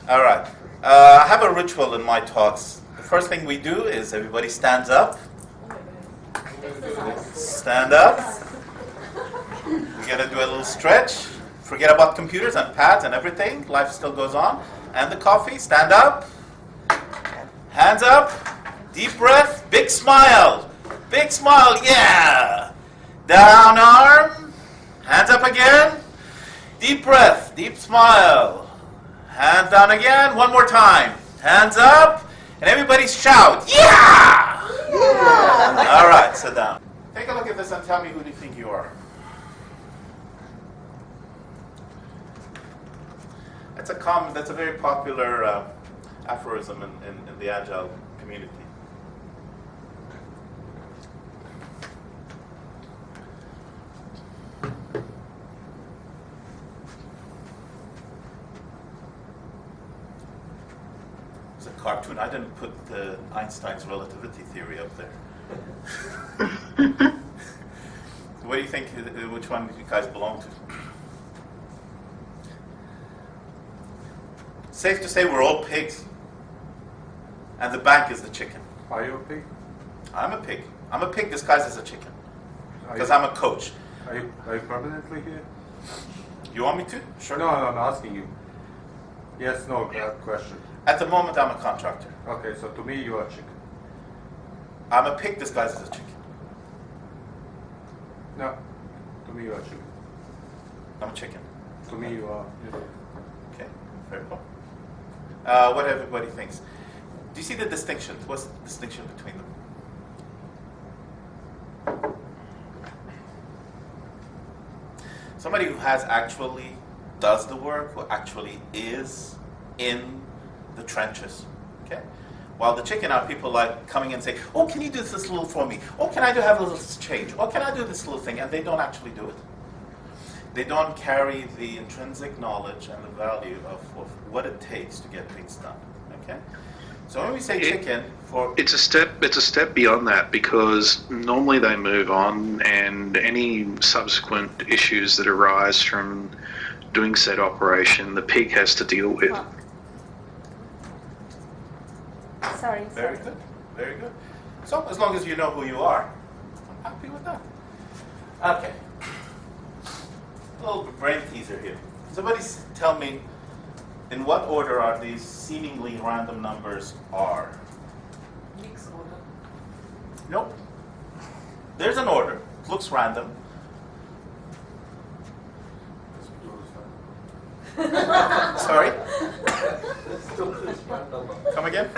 All right. I have a ritual in my talks. The first thing we do is everybody stands up. Stand up. We're going to do a little stretch. Forget about computers and pads and everything. Life still goes on. And the coffee. Stand up. Hands up. Deep breath. Big smile. Big smile. Yeah. Down arm. Hands up again. Deep breath. Deep smile. Hands down again. One more time. Hands up. And everybody shout. Yeah! Yeah! All right, sit down. Take a look at this and tell me who do you think you are. That's a very popular aphorism in the Agile community. It's a cartoon. I didn't put Einstein's relativity theory up there. What do you think? Which one do you guys belong to? Safe to say we're all pigs. And the bank is the chicken. Are you a pig? I'm a pig. I'm a pig disguised as a chicken. Because I'm a coach. Are you permanently here? You want me to? Sure. No, I'm asking you. Yes, no, question. At the moment, I'm a contractor. Okay, so to me, you are a chicken. I'm a pig disguised as a chicken. No, to me, you are a chicken. I'm a chicken. To me, you are. Okay, very cool. What everybody thinks. Do you see the distinction? What's the distinction between them? Somebody who actually does the work, who actually is in the trenches. Okay? While the chicken are people like coming and say, oh, can you do this little for me? Oh, can I have a little change? Oh, can I do this little thing? And they don't actually do it. They don't carry the intrinsic knowledge and the value of what it takes to get things done. Okay? So when we say chicken, it's a step beyond that, because normally they move on, and any subsequent issues that arise from doing said operation, the pig has to deal with. Oh. Sorry. Very good. Very good. So as long as you know who you are, I'm happy with that. Okay. A little brain teaser here. Somebody tell me, in what order are these seemingly random numbers are? Mixed order. Nope. There's an order. Looks random. Sorry? Come again?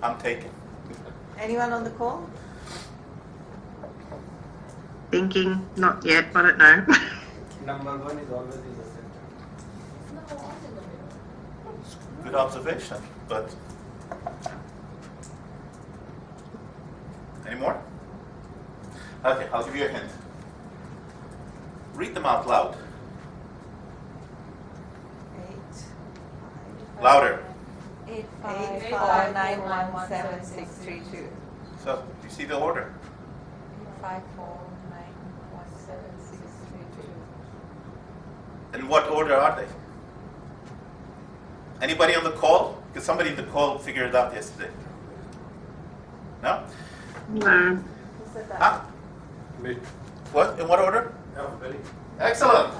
I'm taken. Anyone on the call? Thinking, not yet, I don't know. Number one is always in the center. Good observation, but any more? Okay, I'll give you a hint. Read them out loud. 8. Louder. 8, 5, 9, 1, 7, 6, 3, 2. So, you see the order. 5, 4, 9, 1, 7, 6, 3, 2. In what order are they? Anybody on the call? Because somebody in the call figured it out yesterday. No? No. Who said that? Huh? Me. What? In what order? Alphabetic. Excellent.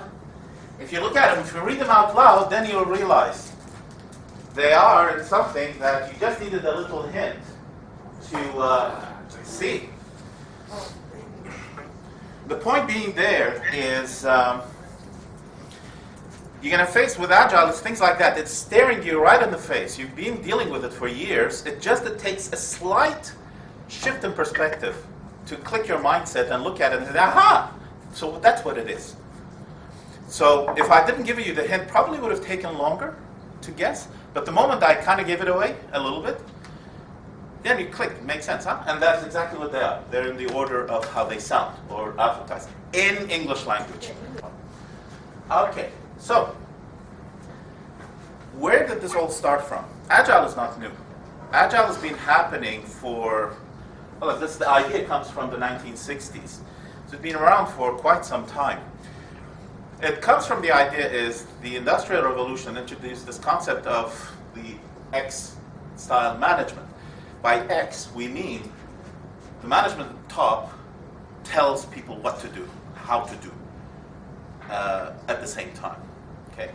If you look at them, if you read them out loud, then you'll realize they are in something that you just needed a little hint to see. The point being there is you're going to face with Agile, it's things like that. It's staring you right in the face. You've been dealing with it for years. It takes a slight shift in perspective to click your mindset and look at it and say, aha! So that's what it is. So if I didn't give you the hint, probably would have taken longer to guess. But the moment I kind of gave it away a little bit, then you click. It makes sense, huh? And that's exactly what they are. They're in the order of how they sound or alphabetized in English language. Okay, so where did this all start from? Agile is not new. Agile has been happening for, well, the idea comes from the 1960s. So it's been around for quite some time. It comes from the idea is the Industrial Revolution introduced this concept of the X-style management. By X, we mean the management at the top tells people what to do, how to do, at the same time. Okay,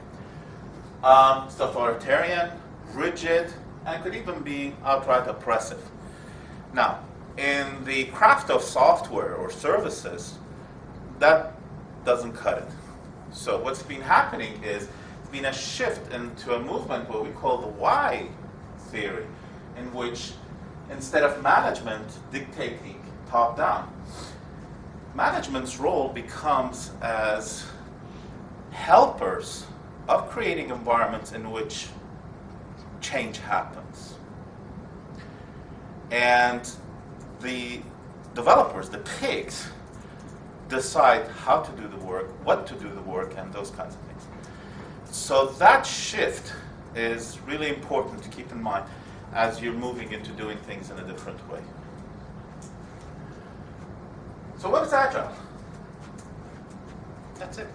it's authoritarian, rigid, and could even be outright oppressive. Now, in the craft of software or services, that doesn't cut it. So what's been happening is it's been a shift into a movement what we call the Y theory, in which instead of management dictating top-down, management's role becomes as helpers of creating environments in which change happens. And the developers, the pigs, decide how to do the work, what to do the work, and those kinds of things. So that shift is really important to keep in mind as you're moving into doing things in a different way. So what is Agile? That's it.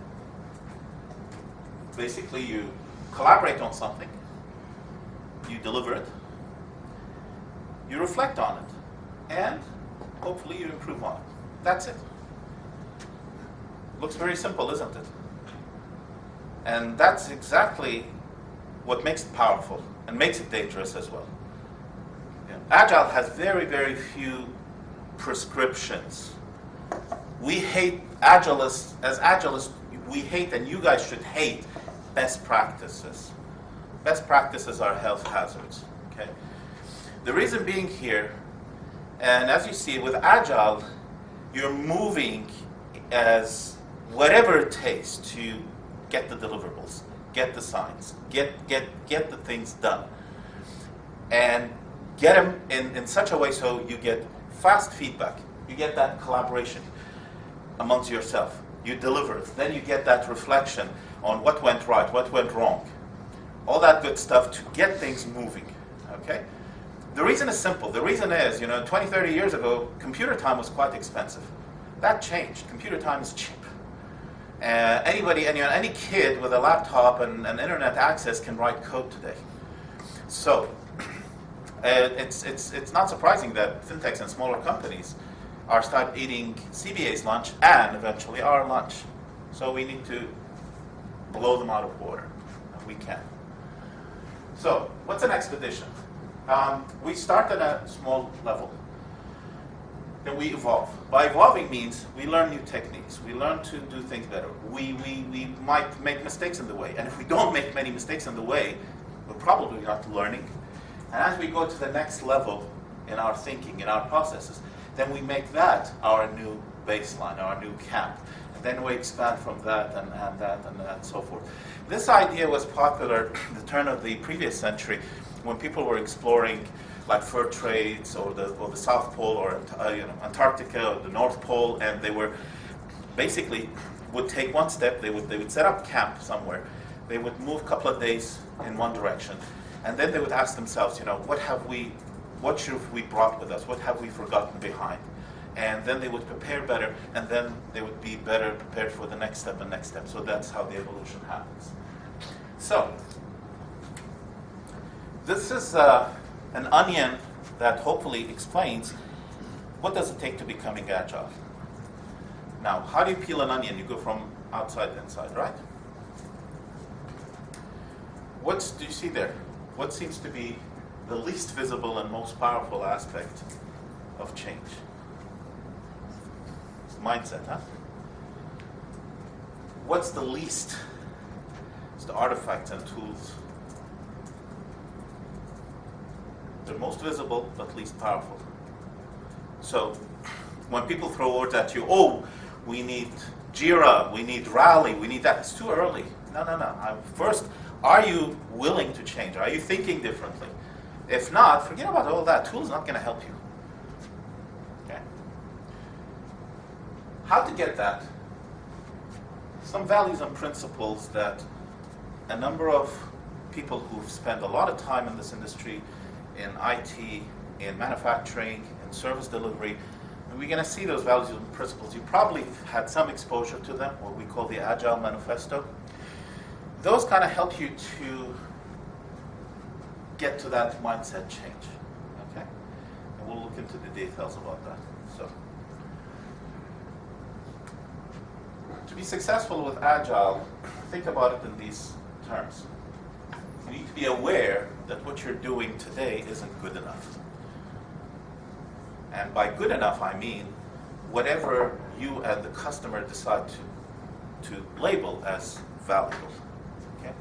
Basically, you collaborate on something, you deliver it, you reflect on it, and hopefully you improve on it. That's it. Looks very simple, isn't it? And that's exactly what makes it powerful and makes it dangerous as well. Yeah. Agile has very, very few prescriptions. We hate Agilists, as Agilists, we hate, and you guys should hate, best practices. Best practices are health hazards, okay? The reason being here, and as you see with Agile, you're moving as whatever it takes to get the deliverables, get the signs, get the things done, and get them in such a way so you get fast feedback, you get that collaboration amongst yourself, you deliver it, then you get that reflection on what went right, what went wrong, all that good stuff to get things moving, okay? The reason is simple. The reason is, 20, 30 years ago, computer time was quite expensive. That changed. Computer time is cheap. Any kid with a laptop and internet access can write code today. So it's not surprising that fintechs and smaller companies are start eating CBA's lunch and eventually our lunch. So we need to blow them out of water, and we can. So what's an expedition? We start at a small level. Then we evolve. By evolving means we learn new techniques. We learn to do things better. We might make mistakes in the way. And if we don't make many mistakes in the way, we're probably not learning. And as we go to the next level in our thinking, in our processes, then we make that our new baseline, our new camp. And then we expand from that and that and so forth. This idea was popular at the turn of the previous century when people were exploring like fur trades or the South Pole or Antarctica or the North Pole, and they were basically would take one step. They would set up camp somewhere. They would move a couple of days in one direction, and then they would ask themselves, what should have we brought with us? What have we forgotten behind? And then they would prepare better, and then they would be better prepared for the next step and next step. So that's how the evolution happens. So this is an onion that hopefully explains what does it take to becoming agile. Now, how do you peel an onion? You go from outside to inside, right? What do you see there? What seems to be the least visible and most powerful aspect of change? Mindset, huh? What's the least? It's the artifacts and tools. They're most visible, but least powerful. So, when people throw words at you, we need Jira, we need Rally, we need that, it's too early. No. First, are you willing to change? Are you thinking differently? If not, forget about all that. Tool is not going to help you. Okay? How to get that? Some values and principles that a number of people who've spent a lot of time in this industry, in IT, in manufacturing, in service delivery, we're going to see those values and principles. You probably had some exposure to them, what we call the Agile Manifesto. Those kind of help you to get to that mindset change. Okay? And we'll look into the details about that. So, to be successful with Agile, think about it in these terms. You need to be aware that what you're doing today isn't good enough. And by good enough, I mean whatever you and the customer decide to label as valuable. Okay?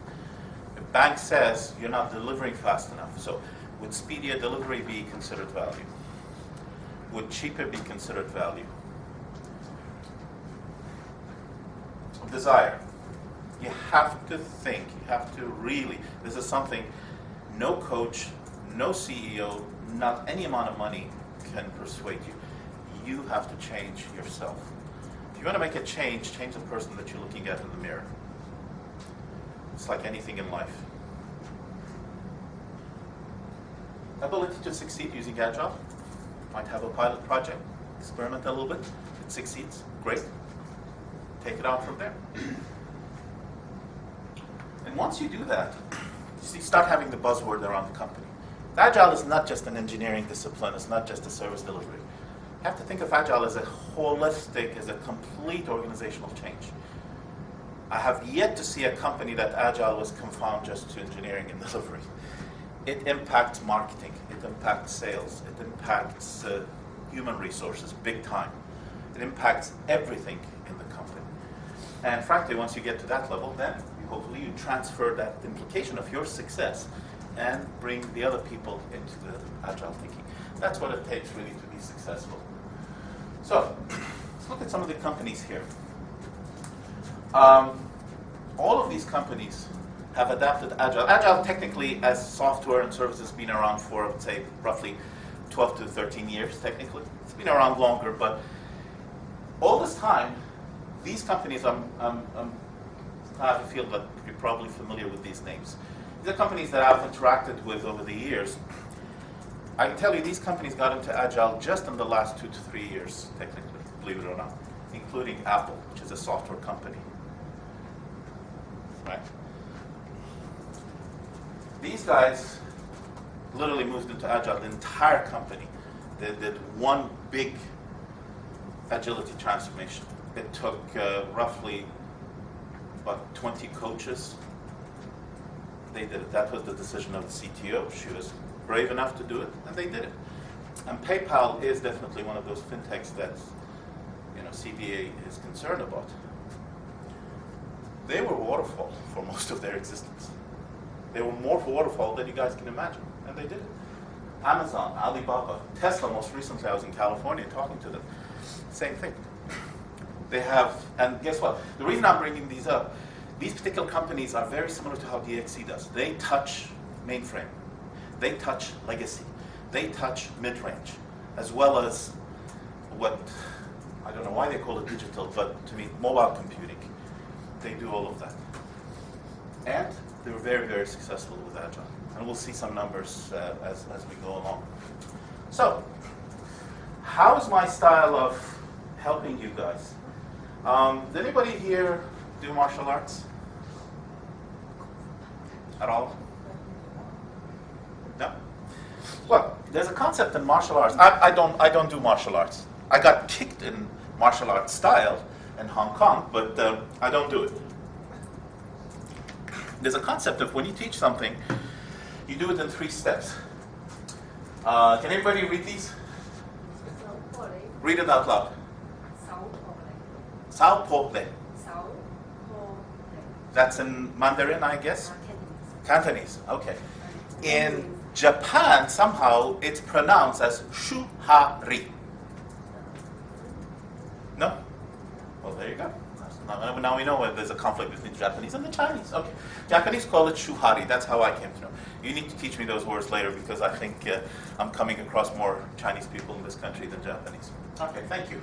The bank says you're not delivering fast enough. So would speedier delivery be considered value? Would cheaper be considered value? Desire. You have to think, you have to really, this is something no coach, no CEO, not any amount of money can persuade you. You have to change yourself. If you want to make a change the person that you're looking at in the mirror. It's like anything in life. Ability to succeed using Agile. Might have a pilot project, experiment a little bit. It succeeds, great. Take it out from there. And once you do that, you start having the buzzword around the company. Agile is not just an engineering discipline, it's not just a service delivery. You have to think of Agile as a holistic, as a complete organizational change. I have yet to see a company that Agile was confined just to engineering and delivery. It impacts marketing, it impacts sales, it impacts human resources big time. It impacts everything in the company. And frankly, once you get to that level, then hopefully you transfer that implication of your success and bring the other people into the Agile thinking. That's what it takes really to be successful. So, let's look at some of the companies here. All of these companies have adapted Agile. Agile technically as software and services been around for, I would say, roughly 12 to 13 years technically. It's been around longer, but all this time, these companies, I have a feel that you're probably familiar with these names. These are companies that I've interacted with over the years. I can tell you these companies got into Agile just in the last 2 to 3 years, technically, believe it or not, including Apple, which is a software company. Right? These guys literally moved into Agile, the entire company. They did one big agility transformation. It took roughly about 20 coaches. They did it. That was the decision of the CTO. She was brave enough to do it, and they did it. And PayPal is definitely one of those fintechs that CBA is concerned about. They were waterfall for most of their existence. They were more waterfall than you guys can imagine, and they did it. Amazon, Alibaba, Tesla, most recently I was in California talking to them. Same thing. They have, and guess what? The reason I'm bringing these up, these particular companies are very similar to how DXC does. They touch mainframe. They touch legacy. They touch mid-range, as well as what, I don't know why they call it digital, but to me, mobile computing. They do all of that. And they were very, very successful with Agile. And we'll see some numbers as we go along. So, how is my style of helping you guys? Did anybody here do martial arts? At all? No? Well, there's a concept in martial arts. I don't do martial arts. I got kicked in martial arts style in Hong Kong, but I don't do it. There's a concept of when you teach something, you do it in 3 steps. Can everybody read these? Read it out loud. Sao po le. That's in Mandarin, I guess? Cantonese, okay. In Japan, somehow, it's pronounced as shu-ha-ri. No? Well, there you go. Now we know there's a conflict between the Japanese and the Chinese. Okay. Japanese call it shu-ha-ri. That's how I came to know. You need to teach me those words later because I think I'm coming across more Chinese people in this country than Japanese. Okay, thank you.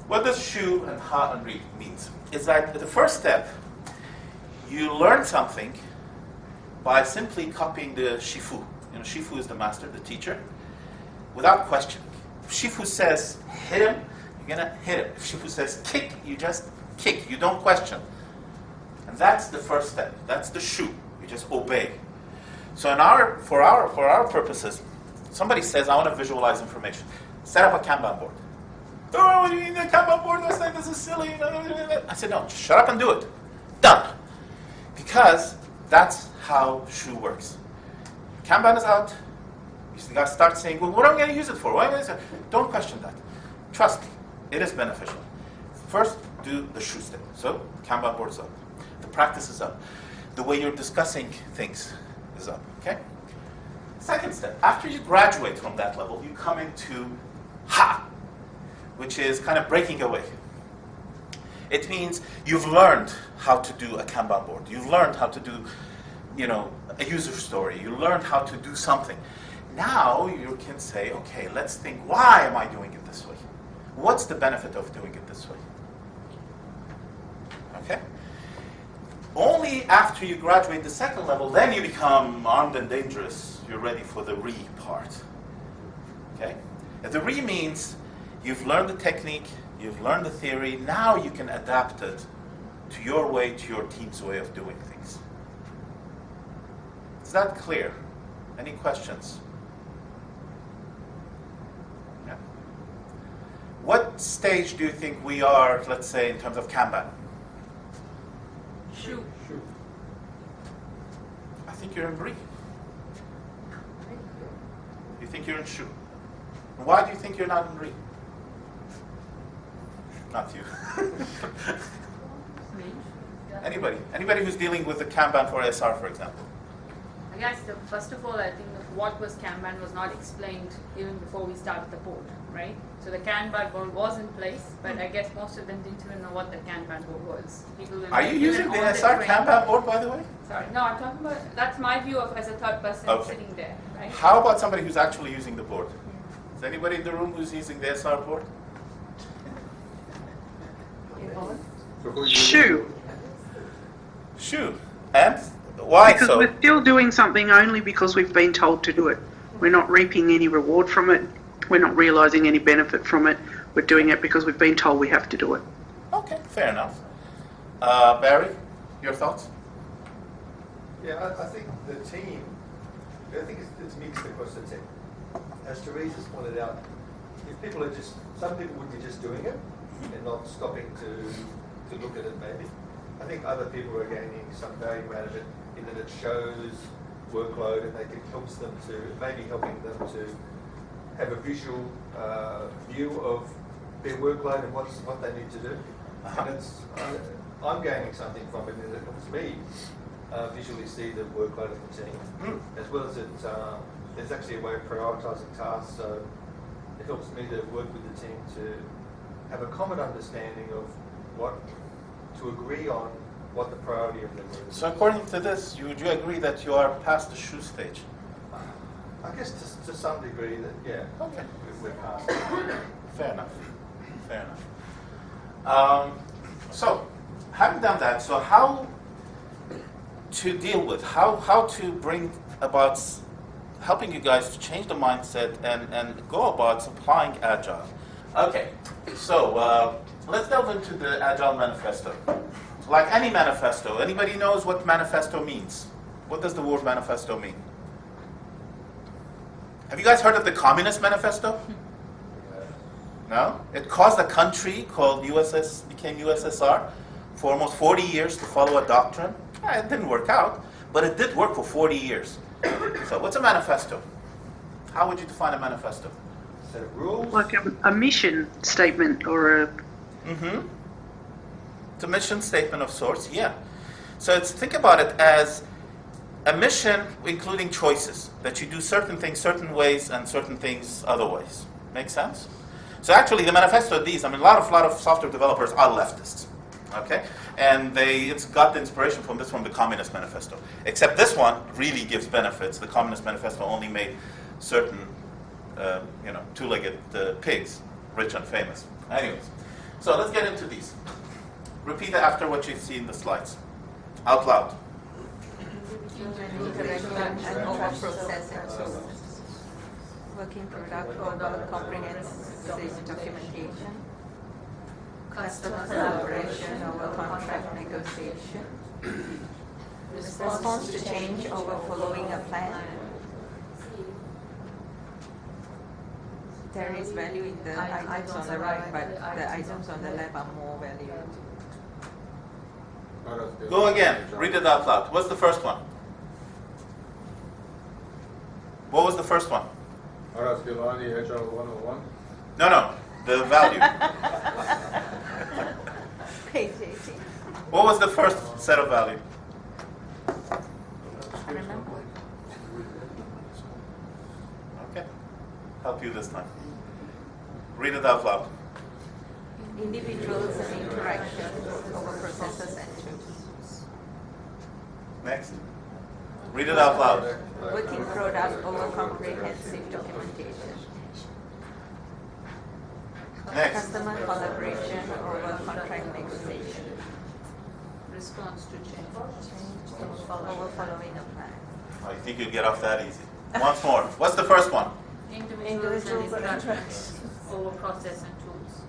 What does shu and ha and ri means? Is that the first step, you learn something by simply copying the shifu. Shifu is the master, the teacher, without questioning. Shifu says hit him, you're going to hit him. If Shifu says kick, you just kick. You don't question. And that's the first step. That's the shu. You just obey. So for our purposes, somebody says, I want to visualize information. Set up a Kanban board. Oh, what do you mean a Kanban board? This is silly. I said, no, just shut up and do it. Done. Because that's how shu works. Kanban is out. You got to start saying, well, what am I going to use it for? Don't question that. Trust me, it is beneficial. First, do the shu step. So, Kanban board is up. The practice is up. The way you're discussing things is up. Okay? Second step, after you graduate from that level, you come into ha, which is kind of breaking away. It means you've learned how to do a Kanban board. You've learned how to do, a user story. You learned how to do something. Now you can say, okay, let's think, why am I doing it this way? What's the benefit of doing it this way? Okay? Only after you graduate the second level, then you become armed and dangerous. You're ready for the re part. Okay? And the re means you've learned the technique, you've learned the theory, now you can adapt it to your way, to your team's way of doing things. Is that clear? Any questions? Yeah. What stage do you think we are, let's say, in terms of Kanban? Shu. I think you're in re. You think you're in shu. Why do you think you're not in re? Not you. Anybody? Anybody who's dealing with the Kanban for SR, for example? I guess, first of all, I think what was Kanban was not explained even before we started the board, right? So the Kanban board was in place, but I guess most of them didn't even know what the Kanban board was. Are you using the SR Kanban board, by the way? Sorry, no, I'm talking about, that's my view of as a third person sitting there, right? How about somebody who's actually using the board? Is anybody in the room who's using the SR board? Shu. Shu. And why Because so? we're still doing something only because we've been told to do it. We're not reaping any reward from it. We're not realising any benefit from it. We're doing it because we've been told we have to do it. Okay, fair enough. Barry, your thoughts? Yeah, I think the team, I think it's mixed across the team. As Teresa's pointed out, if people are just, some people would be just doing it and not stopping to look at it maybe. I think other people are gaining some value out of it in that it shows workload and it helps them to, maybe helping them to have a visual view of their workload and what they need to do. And it's, I'm gaining something from it, and it helps me visually see the workload of the team, as well as there's actually a way of prioritising tasks, so it helps me to work with the team to have a common understanding of to agree on what the priority of the work is. So according to this, would you agree that you are past the shu stage? I guess to some degree that, yeah, Okay. we're past. Fair enough. Fair enough. So, having done that, so how to deal with, how to bring about helping you guys to change the mindset and go about applying Agile. Okay, so let's delve into the Agile manifesto. Like any manifesto, anybody knows what manifesto means? What does the word manifesto mean? Have you guys heard of the Communist Manifesto? No? It caused a country called became USSR for almost 40 years to follow a doctrine. It didn't work out, but it did work for 40 years. So what's a manifesto? How would you define a manifesto? Set of rules. Like a mission statement or a... Mm-hmm. It's a mission statement of sorts, yeah. So think about it as a mission including choices, that you do certain things certain ways and certain things other ways. Make sense? So actually the manifesto of these, a lot of software developers are leftists. Okay? And it's got the inspiration from the Communist Manifesto. Except this one really gives benefits. The Communist Manifesto only made certain, two-legged pigs rich and famous. Anyways, so let's get into these. Repeat it after what you see in the slides. Out loud. Working product over comprehensive documentation. Customer collaboration over contract negotiation. Response to change over following a plan. There is value in the items on the right, but the items on the left are more valuable. Go again. Read it out loud. What's the first one? What was the first one? Aras, Geylani, Agile 101. No. The value. Page 18. What was the first set of value? I remember. Okay. Help you this time. Read it out loud. Individuals and interactions over processes and tools. Next. Read it out loud. Working product over comprehensive documentation. Next. Customer collaboration over contract negotiation. Response to change. Over following a plan. I think you'll get off that easy. Once more. What's the first one? Individuals and interactions over process and tools.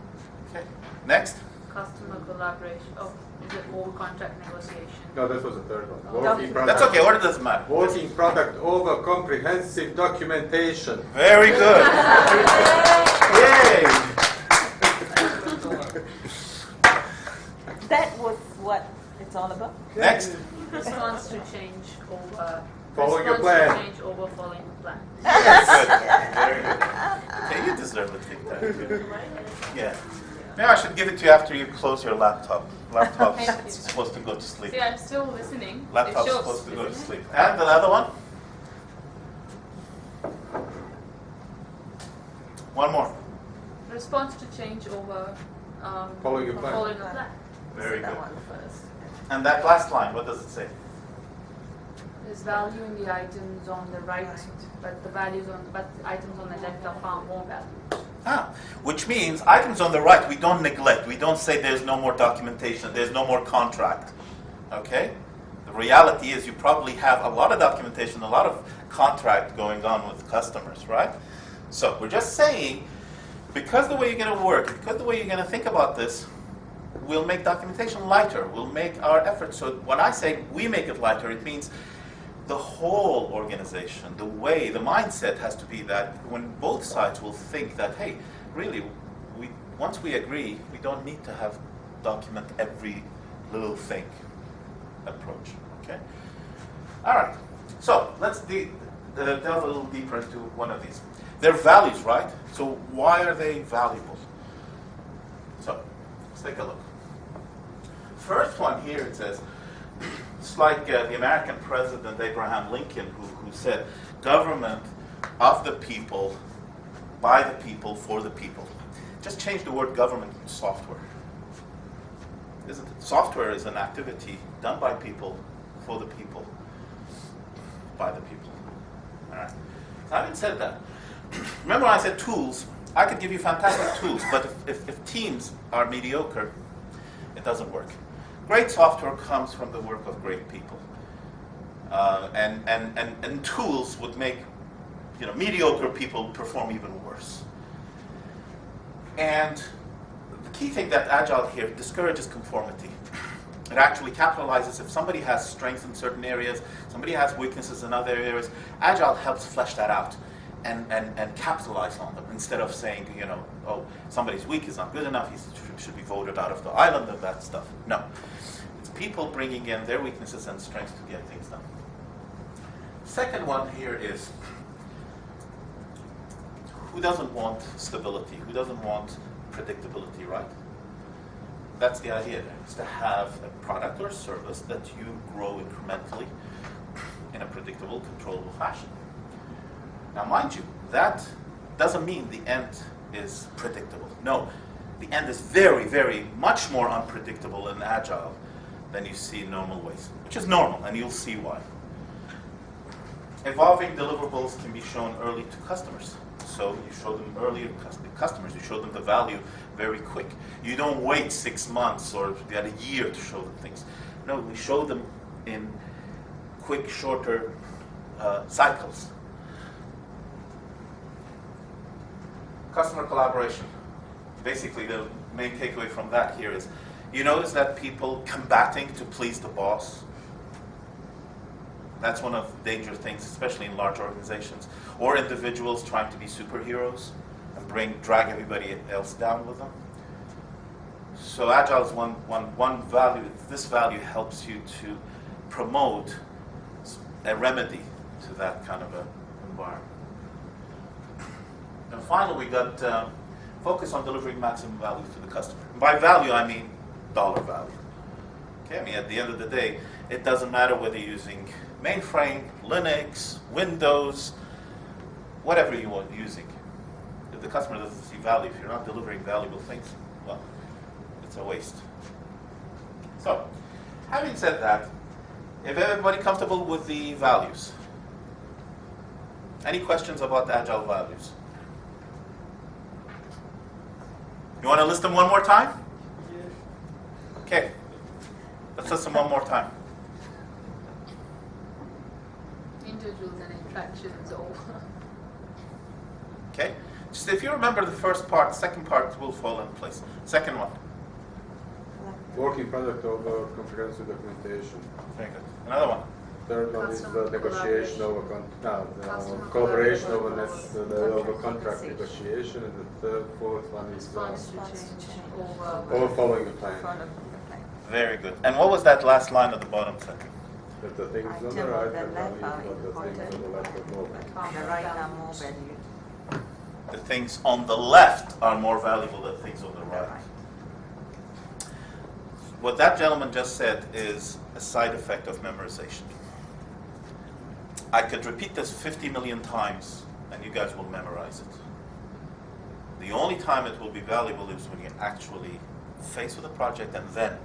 Okay. Next. Customer collaboration. Oh, is it over contract negotiation? No, that was the third one. Oh. Working product. That's okay. Order doesn't matter. Working product over comprehensive documentation. Very good. Yay. That was what it's all about. Next. Response to change over Following a response plan. to change over following a plan. Good. Very good. Okay, you deserve a take that. Yeah. Maybe I should give it to you after you close your laptop. Laptop's supposed to go to sleep. See, I'm still listening. Laptop's It shows, supposed to go to isn't it? sleep. And the other one? One more. Response to change over Following a plan. following a plan. Very That good. one first. And that last line, what does it say? There's value in the items on the right, but the items on the left are far more valuable. Which means items on the right we don't neglect. We don't say there's no more documentation, there's no more contract. Okay? The reality is you probably have a lot of documentation, a lot of contract going on with customers, right? So we're just saying, because the way you're going to work, because the way you're going to think about this, we'll make documentation lighter. We'll make our efforts. So when I say we make it lighter, it means the whole organization, the way, the mindset has to be that when both sides will think that, hey, really, once we agree, we don't need to have document every little thing approach. Okay? All right. So let's delve a little deeper into one of these. They're values, right? So why are they valuable? So let's take a look. First one here, it says, it's like the American President Abraham Lincoln who said, government of the people, by the people, for the people. Just change the word government to software. Isn't it? Software is an activity done by people, for the people, by the people. All right. Having said that, remember when I said tools? I could give you fantastic tools, but if teams are mediocre, it doesn't work. Great software comes from the work of great people, and tools would make mediocre people perform even worse. And the key thing that Agile here discourages conformity. It actually capitalizes if somebody has strengths in certain areas, somebody has weaknesses in other areas. Agile helps flesh that out and capitalize on them instead of saying, oh, somebody's weak, he's not good enough, he should be voted out of the island and that stuff. No. It's people bringing in their weaknesses and strengths to get things done. Second one here is, who doesn't want stability? Who doesn't want predictability, right? That's the idea there, is to have a product or a service that you grow incrementally in a predictable, controllable fashion. Now, mind you, that doesn't mean the end is predictable. No, the end is very, very much more unpredictable in Agile than you see in normal ways, which is normal, and you'll see why. Evolving deliverables can be shown early to customers. So you show them early to customers. You show them the value very quick. You don't wait 6 months or a year to show them things. No, we show them in quick, shorter cycles. customer collaboration. Basically, the main takeaway from that here is, you notice that people combating to please the boss. That's one of the dangerous things, especially in large organizations, or individuals trying to be superheroes and drag everybody else down with them. So Agile is one value. This value helps you to promote a remedy to that kind of an environment. And finally, we got focus on delivering maximum value to the customer. And by value, I mean dollar value. Okay, I mean at the end of the day, it doesn't matter whether you're using mainframe, Linux, Windows, whatever you are using. If the customer doesn't see value, if you're not delivering valuable things, well, it's a waste. So, having said that, if everybody comfortable with the values, any questions about the Agile values? You want to list them one more time? Okay. Let's list them one more time. Individuals and interactions or Okay? Just if you remember the first part, the second part will fall in place. Second one. Working product over comprehensive documentation. Very good. Another one. Third one is the negotiation over Customer cooperation over collaboration. over contract negotiation, and the fourth one is response to change over. over following the plan. Very good. And what was that last line at the bottom second? That the things on the Item right on the are left valued, are but the things on the left are more valued. On the right are more valued. The things on the left are more valuable than things on the right. What that gentleman just said is a side effect of memorization. I could repeat this 50 million times and you guys will memorize it. The only time it will be valuable is when you're actually faced with a project, and then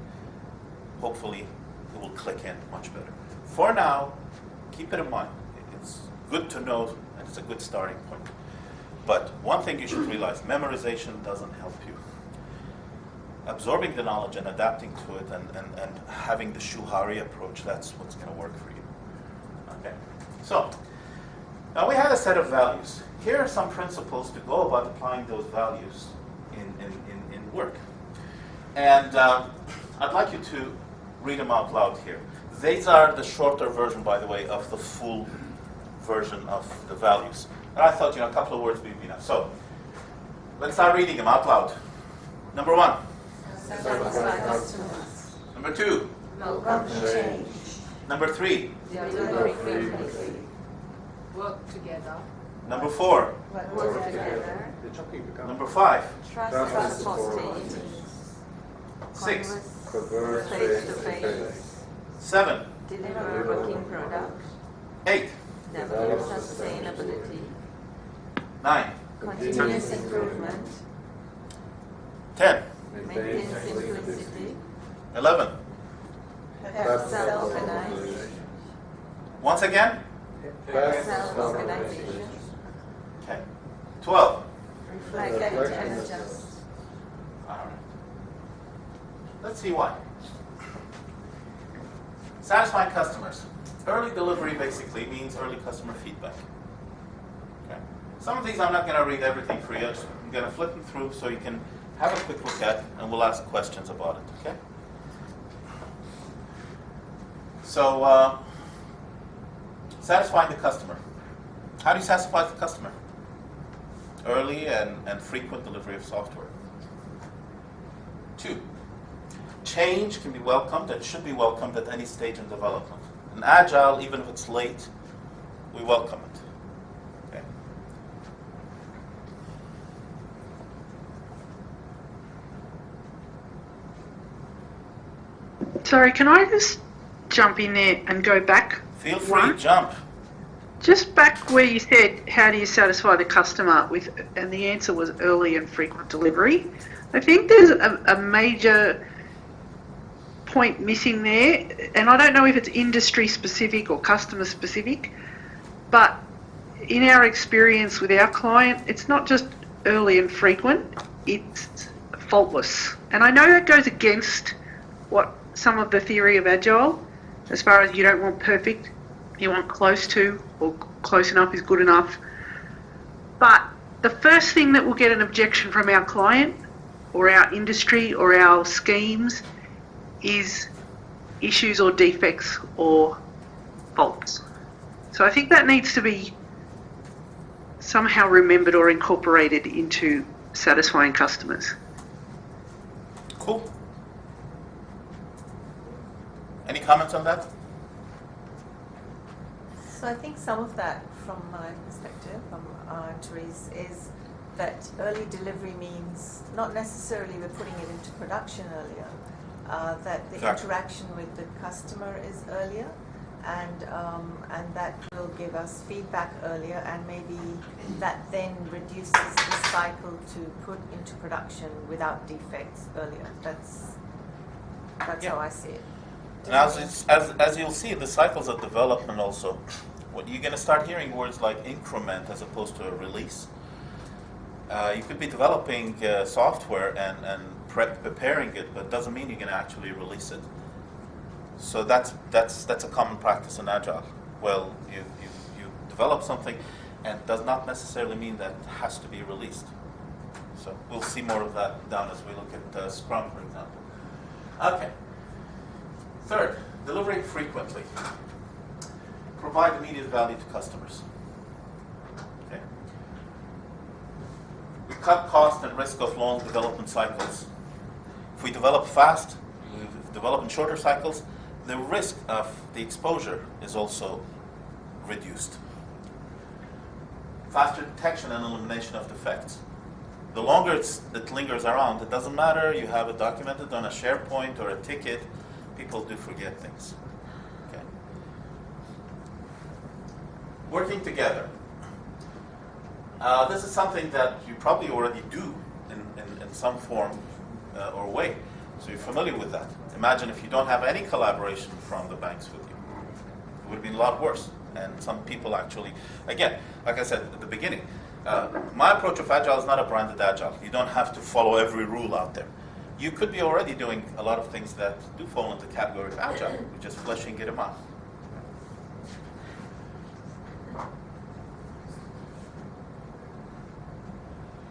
hopefully it will click in much better. For now, keep it in mind. It's good to know and it's a good starting point. But one thing you should realize, memorization doesn't help you. Absorbing the knowledge and adapting to it and having the shuhari approach, that's what's going to work for you. Okay. So, now we have a set of values. Here are some principles to go about applying those values in work. And I'd like you to read them out loud here. These are the shorter version, by the way, of the full version of the values. And I thought, a couple of words would be enough. So, let's start reading them out loud. Number 1. Satisfy customers. Number 2. Welcome change. Number 3. Deliver frequently. Work together. Number 4. Work together. Number 5. Trust and support. 6. Converse Face to face. 7. Deliver working product. 8. Develop sustainability. 9. Continuous improvement. 10. Maintain simplicity. 11. Self-organization. Once again. Self-organization. Okay. 12. Reflect and adjust. All right. Let's see why. Satisfying customers. Early delivery basically means early customer feedback. Okay. Some of these I'm not going to read everything for you. I'm going to flip them through so you can have a quick look at, and we'll ask questions about it. Okay. So, satisfying the customer. How do you satisfy the customer? Early and frequent delivery of software. 2. Change can be welcomed and should be welcomed at any stage in development. In Agile, even if it's late, we welcome it. Okay. Sorry, can I just jump in there and go back? Feel free, jump. Just back where you said, how do you satisfy the customer with, and the answer was early and frequent delivery. I think there's a major point missing there, and I don't know if it's industry specific or customer specific, but in our experience with our client, it's not just early and frequent, it's faultless. And I know that goes against what some of the theory of Agile, as far as you don't want perfect, you want close to, or close enough is good enough. But the first thing that will get an objection from our client or our industry or our schemes is issues or defects or faults. So I think that needs to be somehow remembered or incorporated into satisfying customers. Cool. Any comments on that? So I think some of that, from my perspective, Therese, is that early delivery means not necessarily we're putting it into production earlier, that the Exactly. interaction with the customer is earlier, and that will give us feedback earlier, and maybe that then reduces the cycle to put into production without defects earlier. That's Yeah. how I see it. And as you'll see, the cycles of development also, what you're going to start hearing words like increment as opposed to a release. You could be developing software and preparing it, but it doesn't mean you're going to actually release it. So that's a common practice in Agile. Well, you develop something, and it does not necessarily mean that it has to be released. So we'll see more of that down as we look at Scrum, for example. Okay. Third, delivering frequently. Provide immediate value to customers. Okay. We cut cost and risk of long development cycles. If we develop fast, we develop in shorter cycles, the risk of the exposure is also reduced. Faster detection and elimination of defects. The longer it lingers around, it doesn't matter, you have it documented on a SharePoint or a ticket, people do forget things. Okay. Working together. This is something that you probably already do in some form or way. So you're familiar with that. Imagine if you don't have any collaboration from the banks with you. It would have been a lot worse. And some people actually, again, like I said at the beginning, my approach of Agile is not a branded Agile. You don't have to follow every rule out there. You could be already doing a lot of things that do fall into the category of Agile. We're just fleshing it out.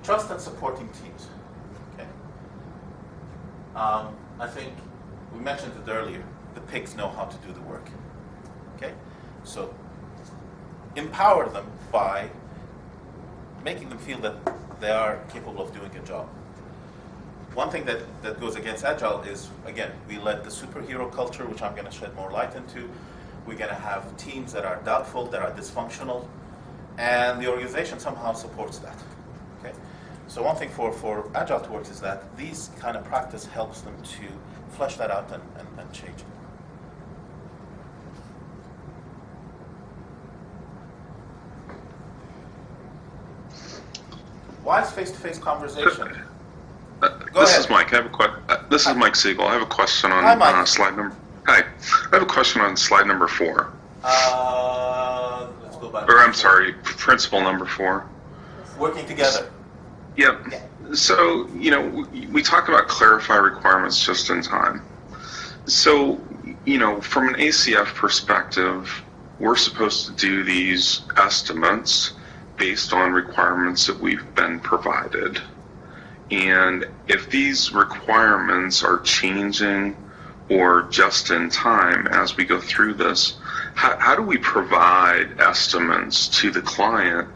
Trust and supporting teams. Okay. I think we mentioned it earlier. The pigs know how to do the work. Okay. So empower them by making them feel that they are capable of doing a job. One thing that goes against Agile is, again, we let the superhero culture, which I'm going to shed more light into. We're going to have teams that are doubtful, that are dysfunctional, and the organization somehow supports that. Okay? So one thing for Agile to work is that these kind of practice helps them to flesh that out and change it. Why is face-to-face conversation? This is Mike. I have this is Mike Siegel. I have a question on slide number. Hi. I have a question on slide number 4. Let's go back. Or I'm sorry, principle number 4. Working together. Yep. So, we talk about clarify requirements just in time. So, from an ACF perspective, we're supposed to do these estimates based on requirements that we've been provided. And if these requirements are changing or just in time as we go through this, how do we provide estimates to the client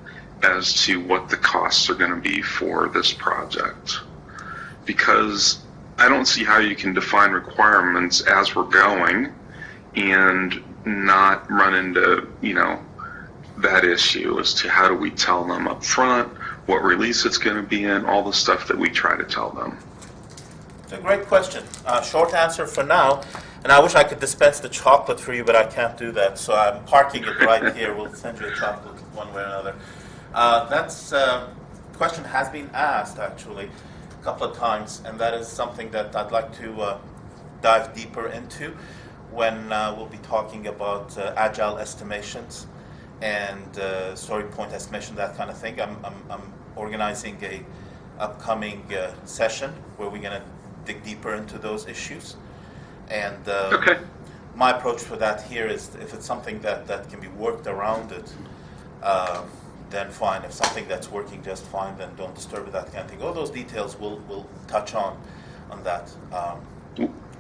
as to what the costs are going to be for this project? Because I don't see how you can define requirements as we're going and not run into, that issue as to how do we tell them up front, what release it's going to be in, all the stuff that we try to tell them. It's a great question. Short answer for now, and I wish I could dispense the chocolate for you, but I can't do that, so I'm parking it right here. We'll send you a chocolate one way or another. That question has been asked, actually, a couple of times, and that is something that I'd like to dive deeper into when we'll be talking about Agile estimations and story point estimation, that kind of thing. I'm organizing a upcoming session where we're going to dig deeper into those issues. And my approach for that here is if it's something that can be worked around it, then fine. If something that's working just fine, then don't disturb it, that kind of thing. All those details we'll touch on that.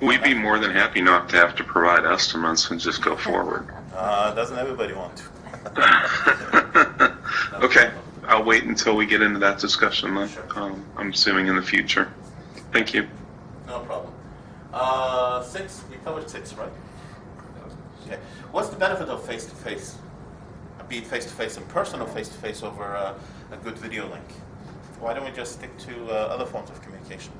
We'd be more than happy not to have to provide estimates and just go forward. Doesn't everybody want to? Okay, I'll wait until we get into that discussion then. Sure. I'm assuming in the future. Thank you. No problem. 6, we covered 6, right? Okay. What's the benefit of face-to-face? Be it face-to-face in person or face-to-face over a good video link? Why don't we just stick to other forms of communication?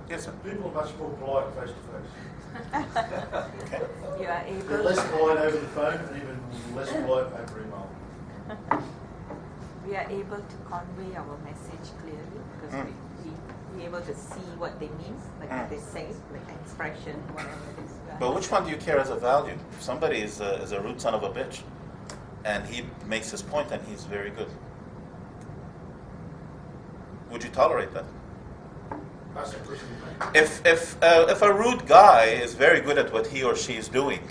Yes, sir. People are much more polite face to face. Okay. You are They're able. less polite over the phone and even less polite over email. We are able to convey our message clearly because we're able to see what they mean, like what they say, like expression, whatever it is. But which one do you care as a value? If somebody is a rude son of a bitch, and he makes his point and he's very good, would you tolerate that? That's a question. If a rude guy is very good at what he or she is doing,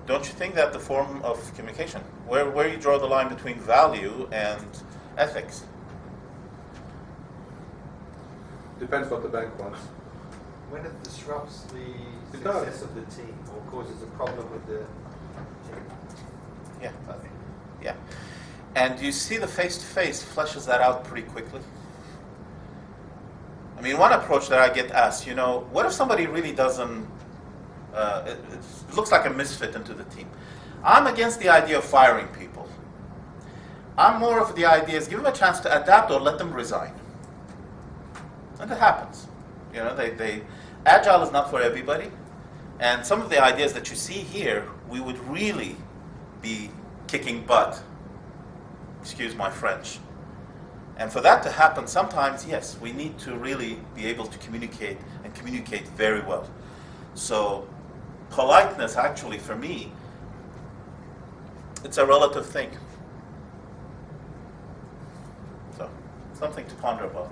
don't you think that the form of communication, where you draw the line between value and ethics? Depends what the bank wants. When it disrupts the It does. success of the team or causes a problem with the team. Yeah, yeah. And you see the face-to-face fleshes that out pretty quickly. I mean, one approach that I get asked, what if somebody really doesn't, it looks like a misfit into the team? I'm against the idea of firing people. I'm more of the idea is give them a chance to adapt or let them resign. And it happens. Agile is not for everybody. And some of the ideas that you see here, we would really be kicking butt. Excuse my French. And for that to happen, sometimes, yes, we need to really be able to communicate and communicate very well. So politeness, actually, for me, it's a relative thing. So, something to ponder about.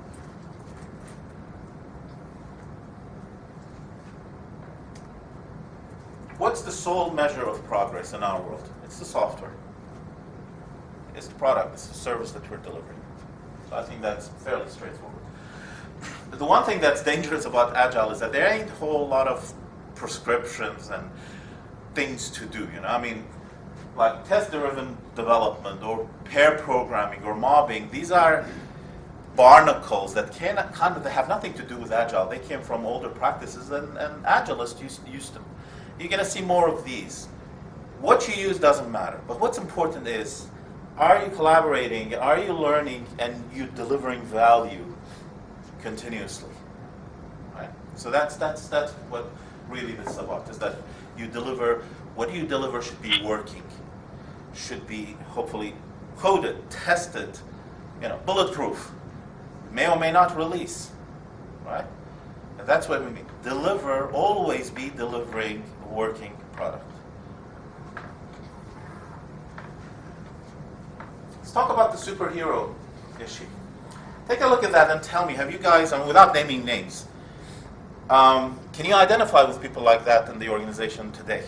What's the sole measure of progress in our world? It's the software. It's the product. It's the service that we're delivering. So I think that's fairly straightforward. But the one thing that's dangerous about Agile is that there ain't a whole lot of prescriptions and things to do. I mean, like test-driven development or pair programming or mobbing, these are barnacles that they have nothing to do with Agile. They came from older practices, and Agilists used them. You're going to see more of these. What you use doesn't matter. But what's important is, are you collaborating, are you learning, and you delivering value continuously? Right? So that's what really this is about, is that you deliver, what you deliver should be working, should be hopefully coded, tested, bulletproof, may or may not release, right? And that's what we mean. Deliver, always be delivering a working product. Let's talk about the superhero issue. Take a look at that and tell me, have you guys, without naming names, can you identify with people like that in the organization today?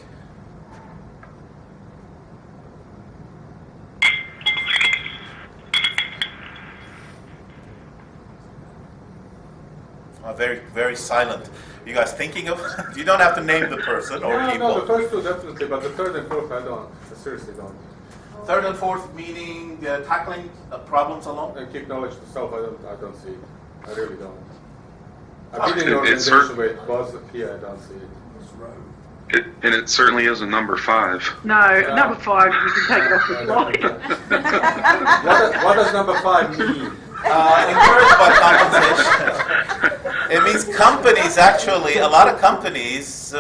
Very, very silent. You guys thinking of? You don't have to name the person or people. No, the first two definitely, but the third and fourth I don't. I seriously don't. Third and fourth meaning tackling problems alone? And keep knowledge to self, I don't see it. I really don't. Oh, I've been in an organization where it was here, I don't see it. And it certainly is a number 5. No, number 5, you can take it off the slide. What does number 5 mean? Encouraged by compensation. It means companies actually, a lot of companies,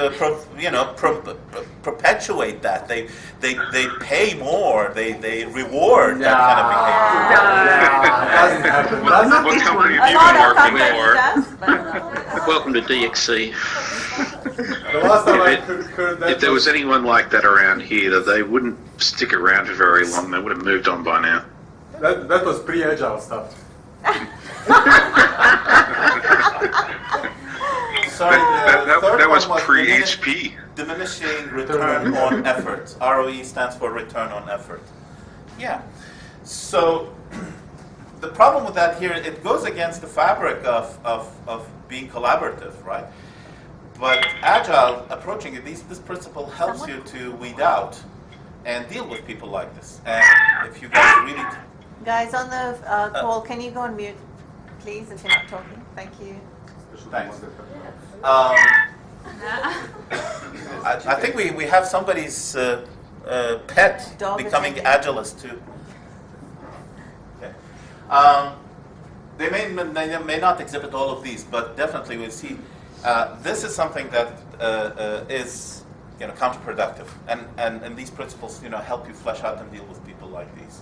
perpetuate that. They pay more. They reward that kind of behavior. What company have you been working for? Welcome to DXC. The last time I heard that If there was anyone like that around here, they wouldn't stick around for very long. They would have moved on by now. that was pre-agile stuff. Sorry, the third that was one pre-HP. Diminishing return on effort. ROE stands for return on effort. Yeah. So the problem with that here, it goes against the fabric of being collaborative, right? But Agile, approaching it, this principle helps you to weed out and deal with people like this. And if you guys really... Guys on the call, can you go on mute, please, if you're not talking? Thank you. Thanks. I think we have somebody's pet Dog becoming attendant. Agilist too. Okay. They may not exhibit all of these, but definitely we'll see. This is something that is counterproductive, and these principles help you flesh out and deal with people like these.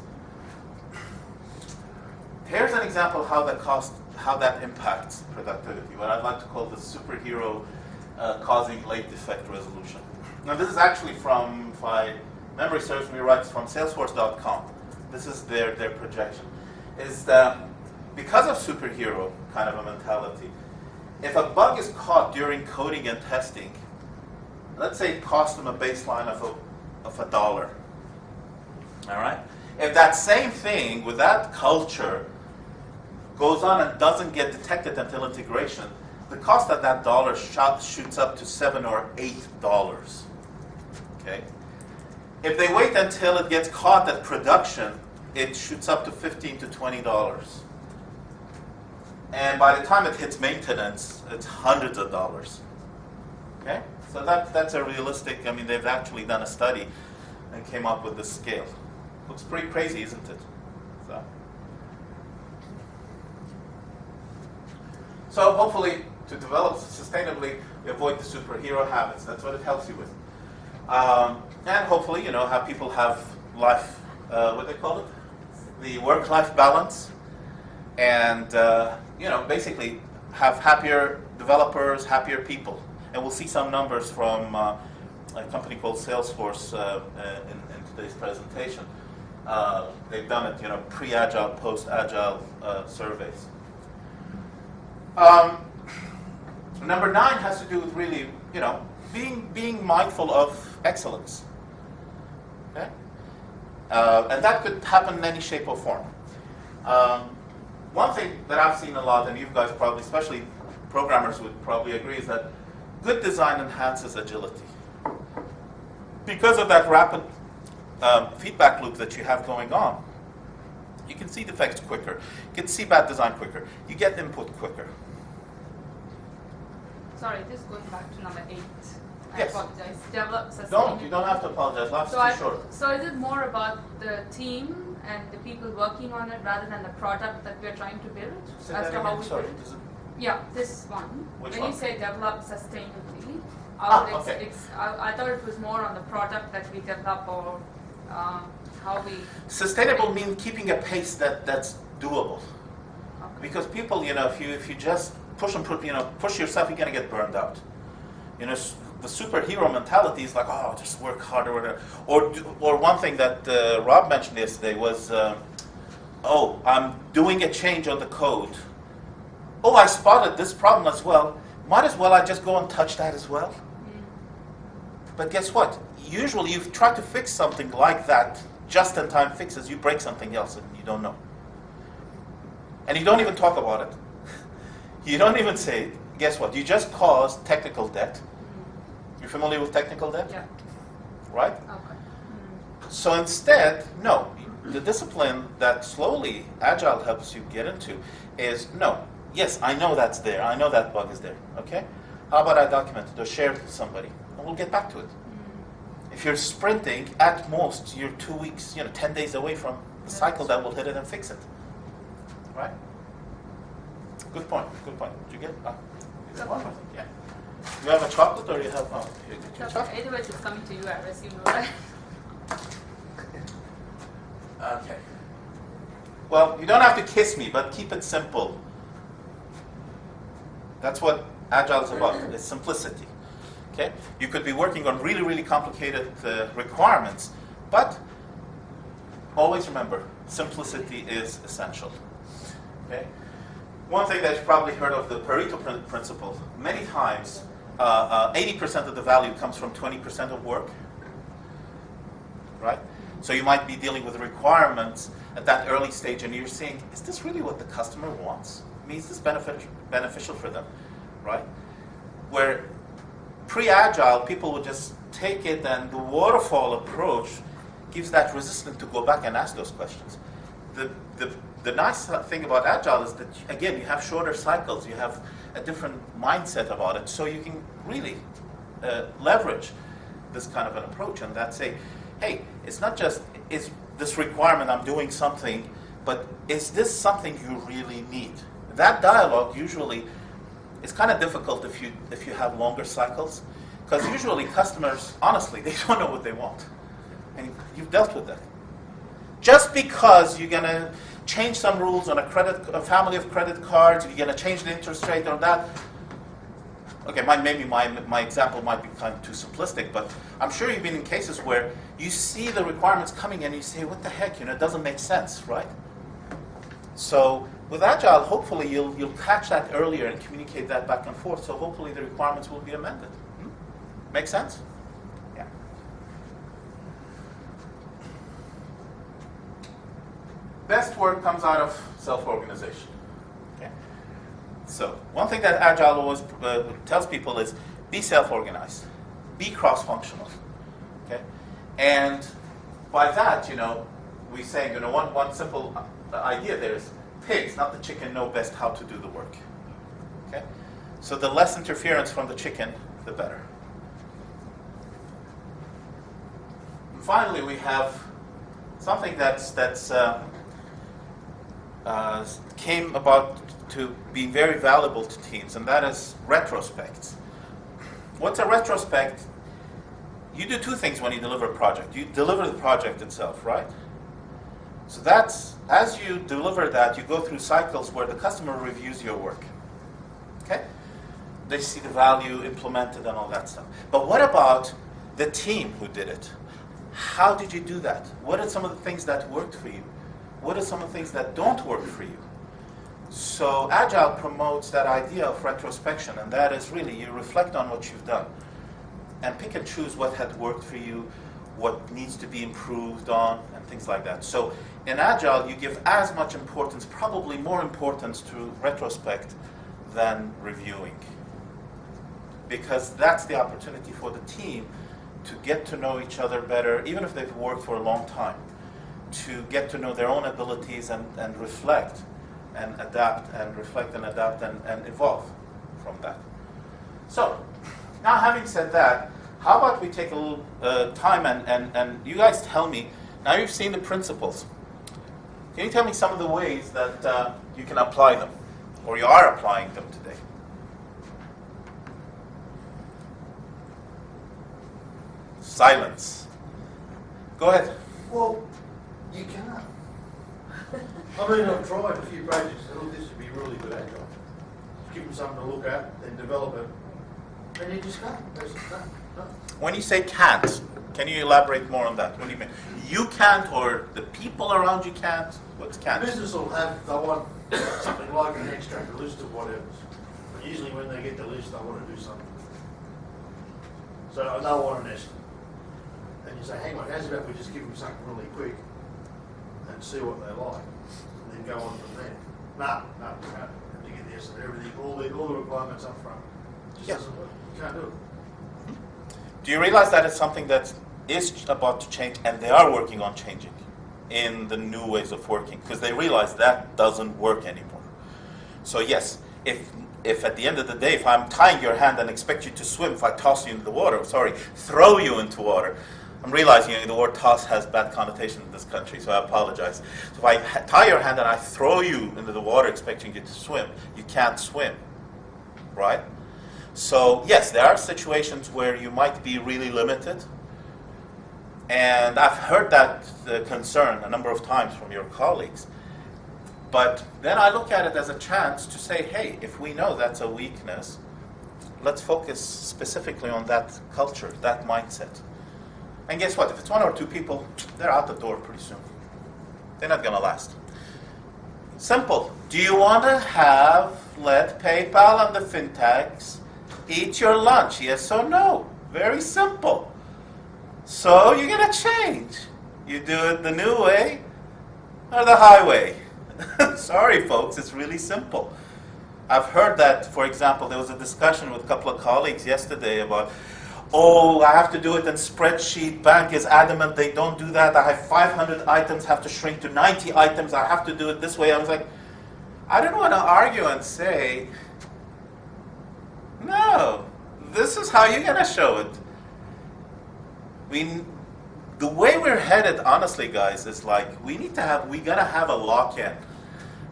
Here's an example how that impacts productivity. What I'd like to call the superhero causing late defect resolution. Now this is actually from, if my memory serves me right, from Salesforce.com. This is their projection. Is that because of superhero kind of a mentality, if a bug is caught during coding and testing, let's say it cost them a baseline of $1. All right? If that same thing with that culture goes on and doesn't get detected until integration, the cost of that dollar shoots up to $7 or $8. Okay? If they wait until it gets caught at production, it shoots up to $15 to $20. And by the time it hits maintenance, it's hundreds of dollars. Okay? So that's a realistic, they've actually done a study and came up with this scale. Looks pretty crazy, isn't it? So hopefully, to develop sustainably, we avoid the superhero habits. That's what it helps you with. And hopefully, have people have life, what they call it? The work-life balance. And, basically have happier developers, happier people. And we'll see some numbers from a company called Salesforce in today's presentation. They've done it, pre-Agile, post-Agile surveys. Number 9 has to do with really, being mindful of excellence. Okay? And that could happen in any shape or form. One thing that I've seen a lot, and you guys probably, especially programmers would probably agree, is that good design enhances agility. Because of that rapid feedback loop that you have going on, you can see defects quicker. You can see bad design quicker. You get input quicker. Sorry, just going back to number 8. I Yes. apologize. Develop sustainability. You don't have to apologize. Life's too short. So is it more about the team and the people working on it rather than the product that we're trying to build? Say As that to again. how we Sorry. build? Does it- Yeah, this one. Which when one? you say develop sustainably, Okay. I thought it was more on the product that we develop or how we. Sustainable means keeping a pace that's doable. Okay. Because people, if you just push yourself, you're gonna get burned out. The superhero mentality is like, oh, just work harder, whatever. Or one thing that Rob mentioned yesterday was, oh, I'm doing a change on the code. Oh, I spotted this problem as well. Might as well I just go and touch that as well. But guess what? Usually you try to fix something like that, just-in-time fixes, you break something else and you don't know. And you don't even talk about it. You don't even say it. Guess what? You just caused technical debt. You're familiar with technical debt? Yeah. Right? Okay. So instead, no. The discipline that slowly Agile helps you get into is, no, yes, I know that's there. I know that bug is there. Okay? How about I document it or share it with somebody? And we'll get back to it. If you're sprinting, at most, you're 2 weeks, 10 days away from the cycle that will hit it and fix it. Right? Good point. Good point. Did you get it? Okay. One more thing. Yeah. You have a chocolate or you have, you get your chocolate? Anyways, it's coming to you, Aras, you know that. Okay. Well, you don't have to kiss me, but keep it simple. That's what Agile is about, it's simplicity. Okay? You could be working on really, really complicated requirements, but always remember, simplicity is essential. Okay? One thing that you've probably heard of, the Pareto principle. Many times, 80% of the value comes from 20% of work, right? So you might be dealing with requirements at that early stage, and you're saying, is this really what the customer wants? I mean, is this beneficial for them, right? Where pre-Agile, people would just take it, and the waterfall approach gives that resistance to go back and ask those questions. The nice thing about Agile is that, again, you have shorter cycles, you have a different mindset about it, so you can really leverage this kind of an approach, and that say, hey, it's not just, is this requirement, I'm doing something, but is this something you really need? That dialogue usually is kind of difficult if you have longer cycles, because usually customers, honestly, they don't know what they want, and you've dealt with that. Just because you're going to change some rules on a family of credit cards, you're going to change the interest rate on that. Okay, maybe my example might be kind of too simplistic, but I'm sure you've been in cases where you see the requirements coming and you say, what the heck, it doesn't make sense, right? So with Agile, hopefully you'll catch that earlier and communicate that back and forth, so hopefully the requirements will be amended. Make sense? Yeah. Best work comes out of self-organization. Okay? So one thing that Agile always tells people is be self-organized, be cross-functional. Okay? And by that, we say, one simple idea there is pigs, not the chicken, know best how to do the work. Okay? So the less interference from the chicken, the better. And finally, we have something that's came about to be very valuable to teams, and that is retrospects. What's a retrospect? You do two things when you deliver a project. You deliver the project itself, right? So that's, as you deliver that, you go through cycles where the customer reviews your work. Okay? They see the value implemented and all that stuff. But what about the team who did it? How did you do that? What are some of the things that worked for you? What are some of the things that don't work for you? So Agile promotes that idea of retrospection, and that is really you reflect on what you've done and pick and choose what had worked for you, what needs to be improved on, and things like that. So in Agile, you give as much importance, probably more importance to retrospect than reviewing, because that's the opportunity for the team to get to know each other better, even if they've worked for a long time, to get to know their own abilities and reflect and adapt and reflect and adapt and evolve from that. So, now having said that, how about we take a little time and you guys tell me, now you've seen the principles, can you tell me some of the ways that you can apply them, or you are applying them today? Silence. Go ahead. Well, you can't. I mean, I've tried a few projects and this would be really good Agile. Just give them something to look at, then develop it, and you just can't. There's no. When you say can't, can you elaborate more on that? What do you mean? You can't, or the people around you can't? What's can't? Business will have, they want something like an extract, a list of whatever. But usually when they get the list, they want to do something. So I know want an estimate. And you say, hang on, how's about we just give them something really quick and see what they like, and then go on from there. No, we can't. To get the estimate, everything, all the requirements up front. Just doesn't work. You can't do it. Do you realize that it's something that is about to change, and they are working on changing in the new ways of working, because they realize that doesn't work anymore. So yes, if at the end of the day, if I'm tying your hand and expect you to swim, if I toss you into the water, throw you into water, I'm realizing the word toss has bad connotation in this country, so I apologize. So if I tie your hand and I throw you into the water expecting you to swim, you can't swim, right? So yes, there are situations where you might be really limited, and I've heard that concern a number of times from your colleagues. But then I look at it as a chance to say, hey, if we know that's a weakness, let's focus specifically on that culture, that mindset. And guess what? If it's one or two people, they're out the door pretty soon. They're not going to last. Simple. Do you want to let PayPal and the fintechs eat your lunch? Yes or no? Very simple. So you're going to change. You do it the new way or the highway. Sorry, folks, it's really simple. I've heard that, for example, there was a discussion with a couple of colleagues yesterday about, oh, I have to do it in spreadsheet. Bank is adamant they don't do that. I have 500 items, have to shrink to 90 items. I have to do it this way. I was like, I don't want to argue and say, no, this is how you're going to show it. The way we're headed, honestly, guys, is like we gotta have a lock-in.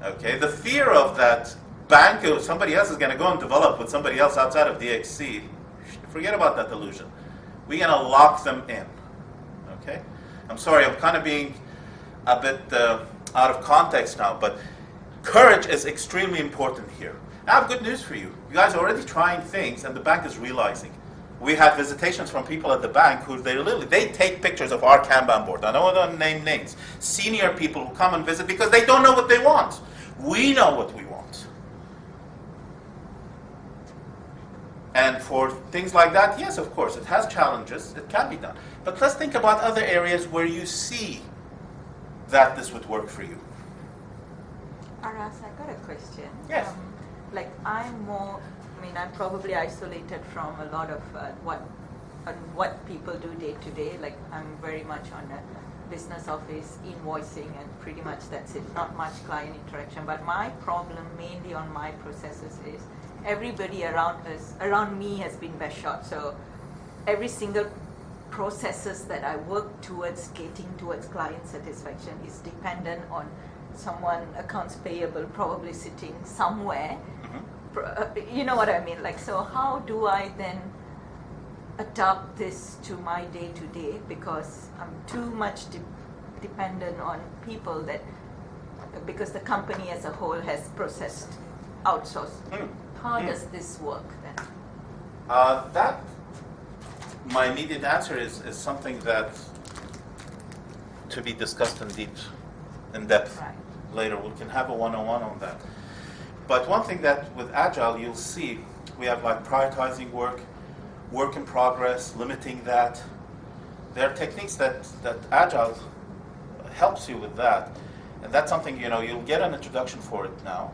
Okay, the fear of that bank or somebody else is gonna go and develop with somebody else outside of DXC. Forget about that illusion. We're gonna lock them in. Okay, I'm sorry, I'm kind of being a bit out of context now, but courage is extremely important here. I have good news for you. You guys are already trying things, and the bank is realizing. We had visitations from people at the bank who they take pictures of our Kanban board. I don't want to name names. Senior people who come and visit because they don't know what they want. We know what we want. And for things like that, yes, of course, it has challenges. It can be done. But let's think about other areas where you see that this would work for you. Aras, I got a question. Yes. I'm probably isolated from a lot of what people do day to day. Like I'm very much on a business office, invoicing, and pretty much that's it. Not much client interaction. But my problem mainly on my processes is everybody around me has been best shot. So every single processes that I work towards getting towards client satisfaction is dependent on someone, accounts payable, probably sitting somewhere. You know what I mean? Like, so how do I then adapt this to my day-to-day? Because I'm too much dependent on people because the company as a whole has processed outsourced. How does this work then? My immediate answer is something that to be discussed in depth later. We can have a one-on-one on that. But one thing that with Agile you'll see, we have like prioritizing work in progress, limiting that. There are techniques that Agile helps you with that. And that's something, you'll get an introduction for it now,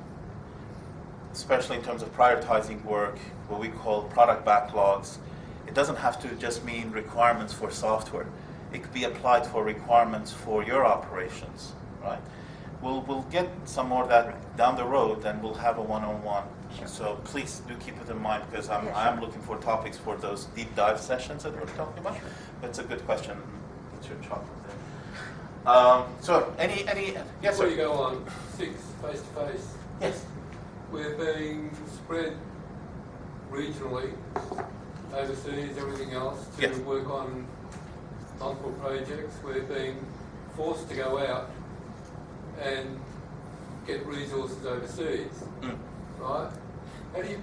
especially in terms of prioritizing work, what we call product backlogs. It doesn't have to just mean requirements for software. It could be applied for requirements for your operations, right? We'll get some more of that down the road, and we'll have a one-on-one. Sure. So please do keep it in mind, because I'm looking for topics for those deep dive sessions that we're talking about. Sure. That's a good question. What's your chocolate there? So any yes, before sir? you go on, 6 face-to-face. Yes. We're being spread regionally, overseas, everything else, to work on multiple projects. We're being forced to go out and get resources overseas, right? How do you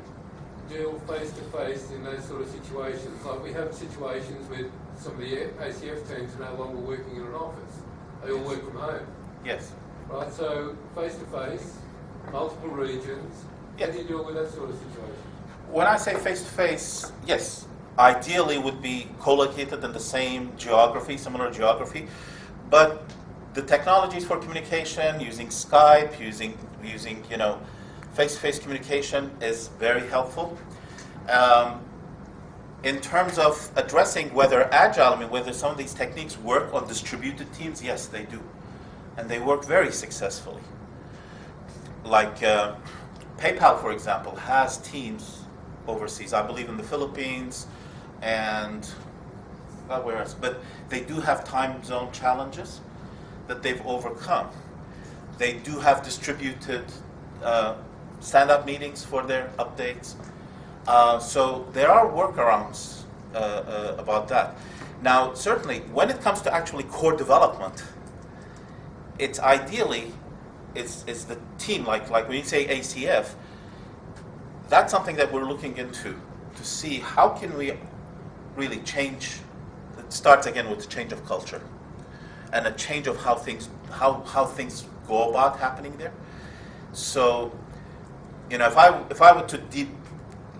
deal face-to-face in those sort of situations? Like we have situations with some of the ACF teams are no longer working in an office. They all work from home. Yes. Right, so face-to-face, multiple regions, how do you deal with that sort of situation? When I say face-to-face, yes, ideally would be co-located in the same geography, similar geography, but the technologies for communication, using Skype, using face-to-face communication is very helpful. In terms of addressing whether Agile, whether some of these techniques work on distributed teams, yes, they do. And they work very successfully. Like PayPal, for example, has teams overseas, I believe in the Philippines and where else, but they do have time zone challenges that they've overcome. They do have distributed stand-up meetings for their updates. So there are workarounds about that. Now, certainly, when it comes to actually core development, it's ideally, it's the team, like when you say ACF, that's something that we're looking into to see how can we really change. It starts again with the change of culture and a change of how things go about happening there. So, if I were to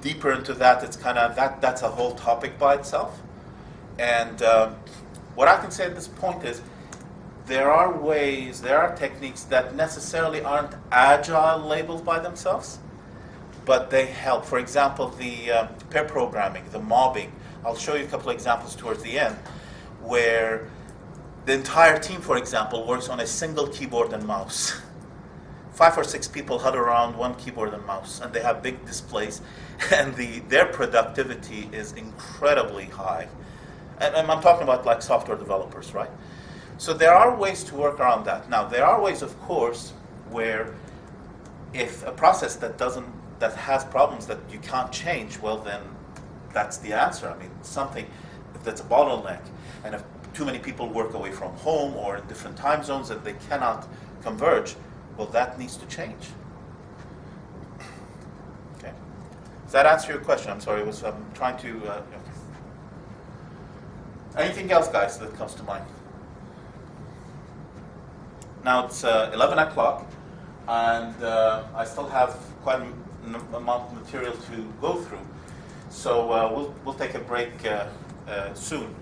deeper into that, it's kind of that's a whole topic by itself. And what I can say at this point is, there are techniques that necessarily aren't agile labeled by themselves, but they help. For example, the pair programming, the mobbing. I'll show you a couple of examples towards the end, where the entire team, for example, works on a single keyboard and mouse. 5 or 6 people huddle around one keyboard and mouse, and they have big displays, and their productivity is incredibly high. And I'm talking about like software developers, right? So there are ways to work around that. Now, there are ways, of course, where if a process that has problems that you can't change, well, then that's the answer. I mean, if that's a bottleneck, and if too many people work away from home or in different time zones and they cannot converge, well, that needs to change. Okay. Does that answer your question? I'm sorry, I'm trying to... okay. Anything else, guys, that comes to mind? Now it's 11 o'clock, and I still have quite an amount of material to go through. So we'll take a break soon.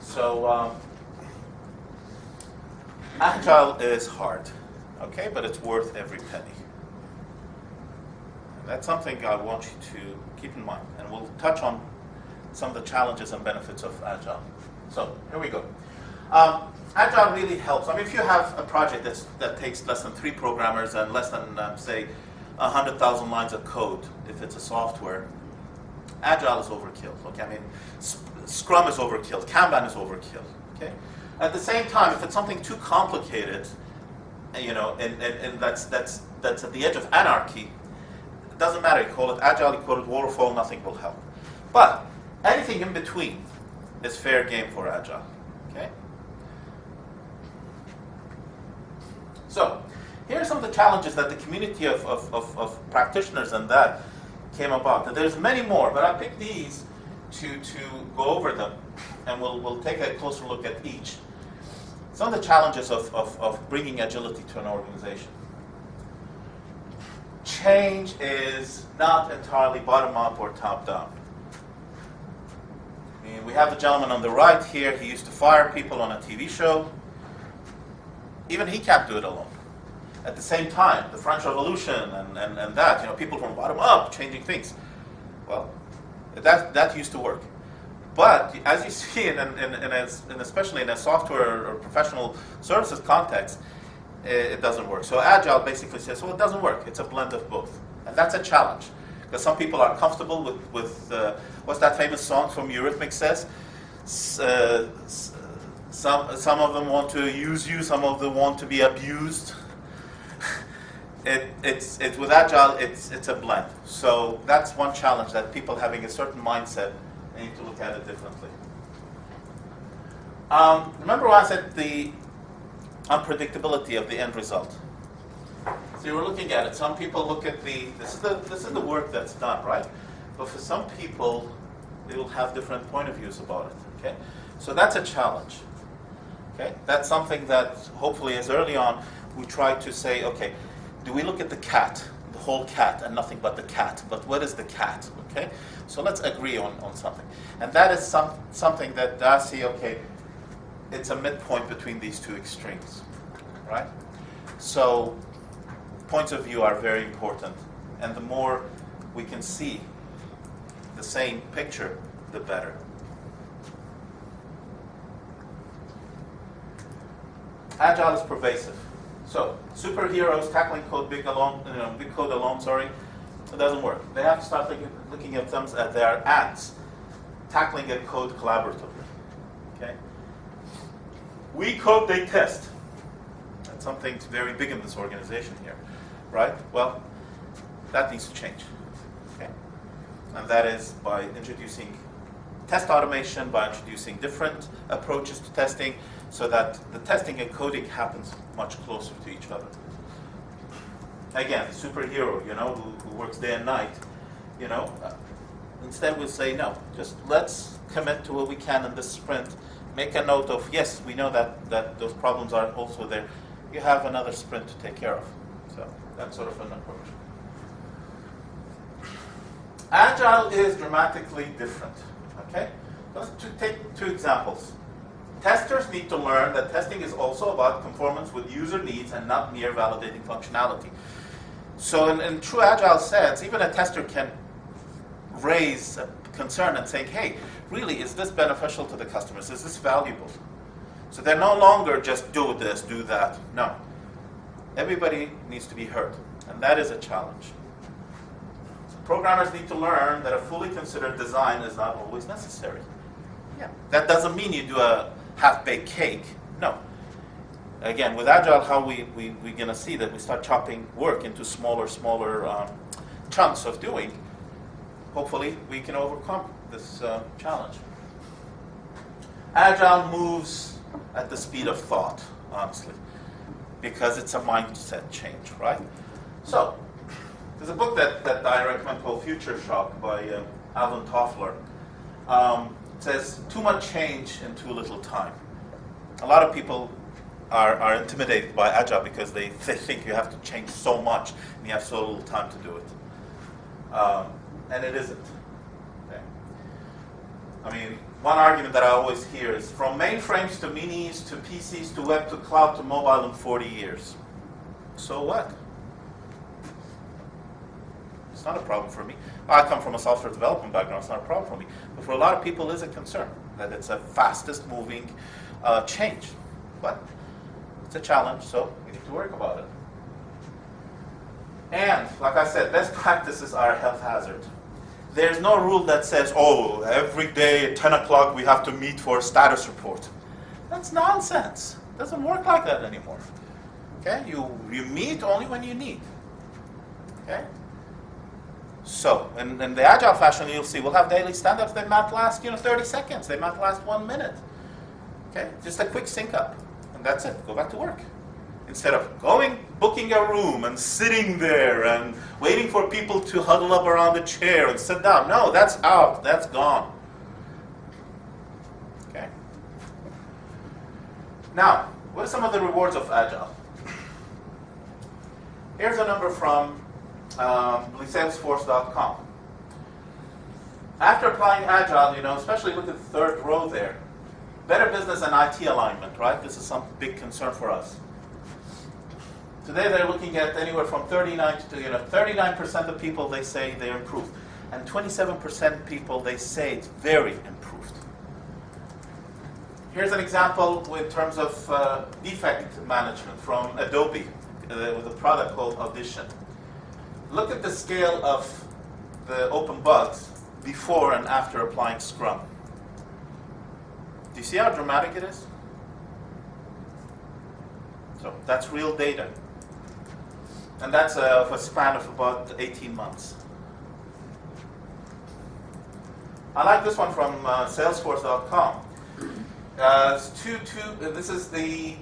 So Agile is hard, okay, but it's worth every penny. And that's something I want you to keep in mind, and we'll touch on some of the challenges and benefits of Agile. So here we go. Agile really helps. I mean, if you have a project that takes less than 3 programmers and less than, say, 100,000 lines of code, if it's a software, Agile is overkill. Okay, I mean, Scrum is overkill, Kanban is overkill. Okay. At the same time, if it's something too complicated, and that's at the edge of anarchy, it doesn't matter. You call it Agile, you call it waterfall, nothing will help. But anything in between is fair game for Agile. Okay. So, here are some of the challenges that the community of practitioners and that came about. And there's many more, but I picked these to go over them, and we'll take a closer look at each. Some of the challenges of bringing agility to an organization. Change is not entirely bottom-up or top-down. I mean, we have the gentleman on the right here. He used to fire people on a TV show. Even he can't do it alone. At the same time, the French Revolution and that, people from bottom up changing things. Well, that used to work. But as you see, and especially in a software or professional services context, it doesn't work. So Agile basically says, well, it doesn't work. It's a blend of both. And that's a challenge. Because some people are comfortable with what's that famous song from Eurythmics says? Some of them want to use you, some of them want to be abused. It's with Agile, it's a blend. So that's one challenge, that people having a certain mindset need to look at it differently. Remember when I said the unpredictability of the end result? So you were looking at it. Some people look at this is the work that's done, right? But for some people, they will have different point of views about it. Okay, so that's a challenge. Okay, that's something that hopefully, as early on, we try to say, okay, do we look at the cat, the whole cat, and nothing but the cat? But what is the cat? Okay, so let's agree on something, and that is something that I see. Okay, it's a midpoint between these two extremes, right? So points of view are very important, and the more we can see the same picture, the better. Agile is pervasive. So superheroes tackling code big code alone, it doesn't work. They have to start looking at them as their ants, tackling a code collaboratively. Okay. We code, they test. That's something very big in this organization here, right? Well, that needs to change. Okay, and that is by introducing test automation, by introducing different approaches to testing, so that the testing and coding happens much closer to each other. Again, the superhero, who works day and night, instead we'll say, no, just let's commit to what we can in this sprint. Make a note of, yes, we know that those problems are also there. You have another sprint to take care of. So That sort of an approach. Agile is dramatically different. Okay? Let's take 2 examples. Testers need to learn that testing is also about conformance with user needs and not mere validating functionality. So in true Agile sense, even a tester can raise a concern and say, hey, really, is this beneficial to the customers? Is this valuable? So they're no longer just do this, do that. No. Everybody needs to be heard. And that is a challenge. So programmers need to learn that a fully considered design is not always necessary. Yeah. That doesn't mean you do a half-baked cake. No. Again, with Agile, how we're going to see that we start chopping work into smaller chunks of doing. Hopefully, we can overcome this challenge. Agile moves at the speed of thought, honestly, because it's a mindset change, right? So, there's a book that I recommend called Future Shock by Alvin Toffler. It says, too much change in too little time. A lot of people are intimidated by Agile because they think you have to change so much and you have so little time to do it. And it isn't. Okay. I mean, one argument that I always hear is from mainframes to minis to PCs to web to cloud to mobile in 40 years. So what? It's not a problem for me. I come from a software development background. It's not a problem for me. But for a lot of people, it's a concern that it's a fastest moving change. But it's a challenge, so we need to work about it. And, like I said, best practices are a health hazard. There's no rule that says, oh, every day at 10 o'clock we have to meet for a status report. That's nonsense. It doesn't work like that anymore. Okay? You meet only when you need. Okay? So, in the Agile fashion, you'll see we'll have daily stand-ups. They might last 30 seconds. They might last 1 minute. Okay? Just a quick sync up. And that's it. Go back to work. Instead of booking a room and sitting there and waiting for people to huddle up around the chair and sit down. No, that's out. That's gone. Okay? Now, what are some of the rewards of Agile? Here's a number from Salesforce.com. After applying Agile, especially look at the third row there. Better business and IT alignment, right? This is some big concern for us. Today they're looking at anywhere from 39% of people they say they improved, and 27% people they say it's very improved. Here's an example in terms of defect management from Adobe with a product called Audition. Look at the scale of the open bugs before and after applying Scrum. Do you see how dramatic it is? So that's real data. And that's of a span of about 18 months. I like this one from Salesforce.com. This is the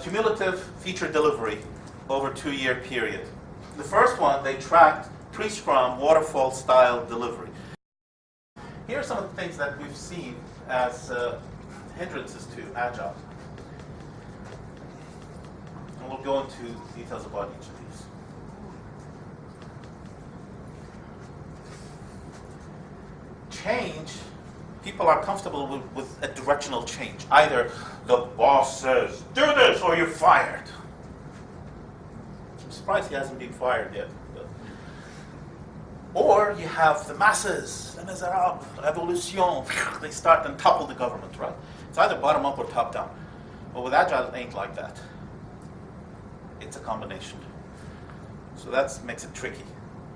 cumulative feature delivery over a 2-year period. The first one, they tracked pre-Scrum waterfall style delivery. Here are some of the things that we've seen as hindrances to Agile. And we'll go into details about each of these. Change, people are comfortable with a directional change. Either the boss says, do this or you're fired. I'm surprised he hasn't been fired yet. Or you have the masses, les miserables, revolution, they start and topple the government, right? It's either bottom up or top down. But with Agile, it ain't like that. It's a combination. So that makes it tricky,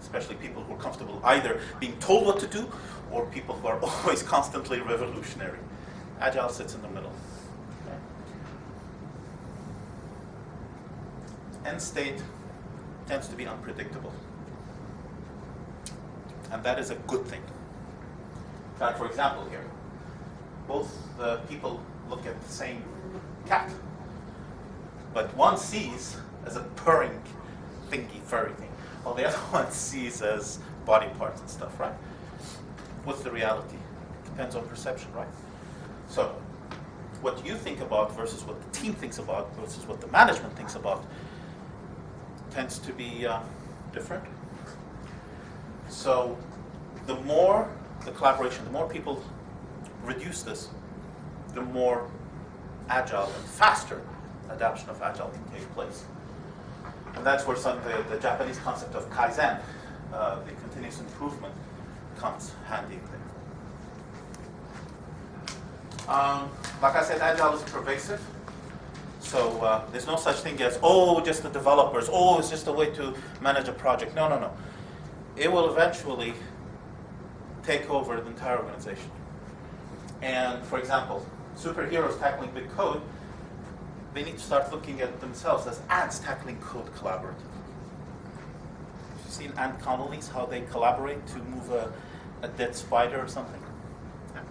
especially people who are comfortable either being told what to do or people who are always constantly revolutionary. Agile sits in the middle. Okay. End state tends to be unpredictable. And that is a good thing. In fact, for example here, both people look at the same cat, but one sees as a purring thingy, furry thing, while the other one sees as body parts and stuff, right? What's the reality? Depends on perception, right? So, what you think about versus what the team thinks about versus what the management thinks about tends to be different. So the more the collaboration, the more people reduce this, the more agile and faster adoption of agile can take place. And that's where the Japanese concept of Kaizen, the continuous improvement, comes handy there. Like I said, agile is pervasive. So there's no such thing as, just the developers, it's just a way to manage a project. No. It will eventually take over the entire organization. And for example, superheroes tackling big code, they need to start looking at themselves as ants tackling code collaboratively. You've seen ant colonies, how they collaborate to move a dead spider or something? Yeah.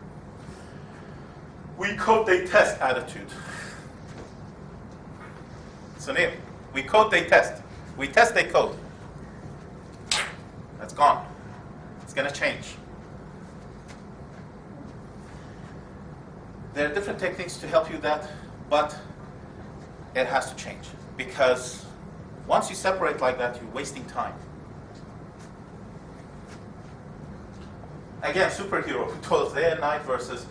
We code, they test attitude. Sunil, we code, they test. We test, they code. That's gone. It's going to change. There are different techniques to help you that, but it has to change. Because once you separate like that, you're wasting time. Again, superhero who toils day and night versus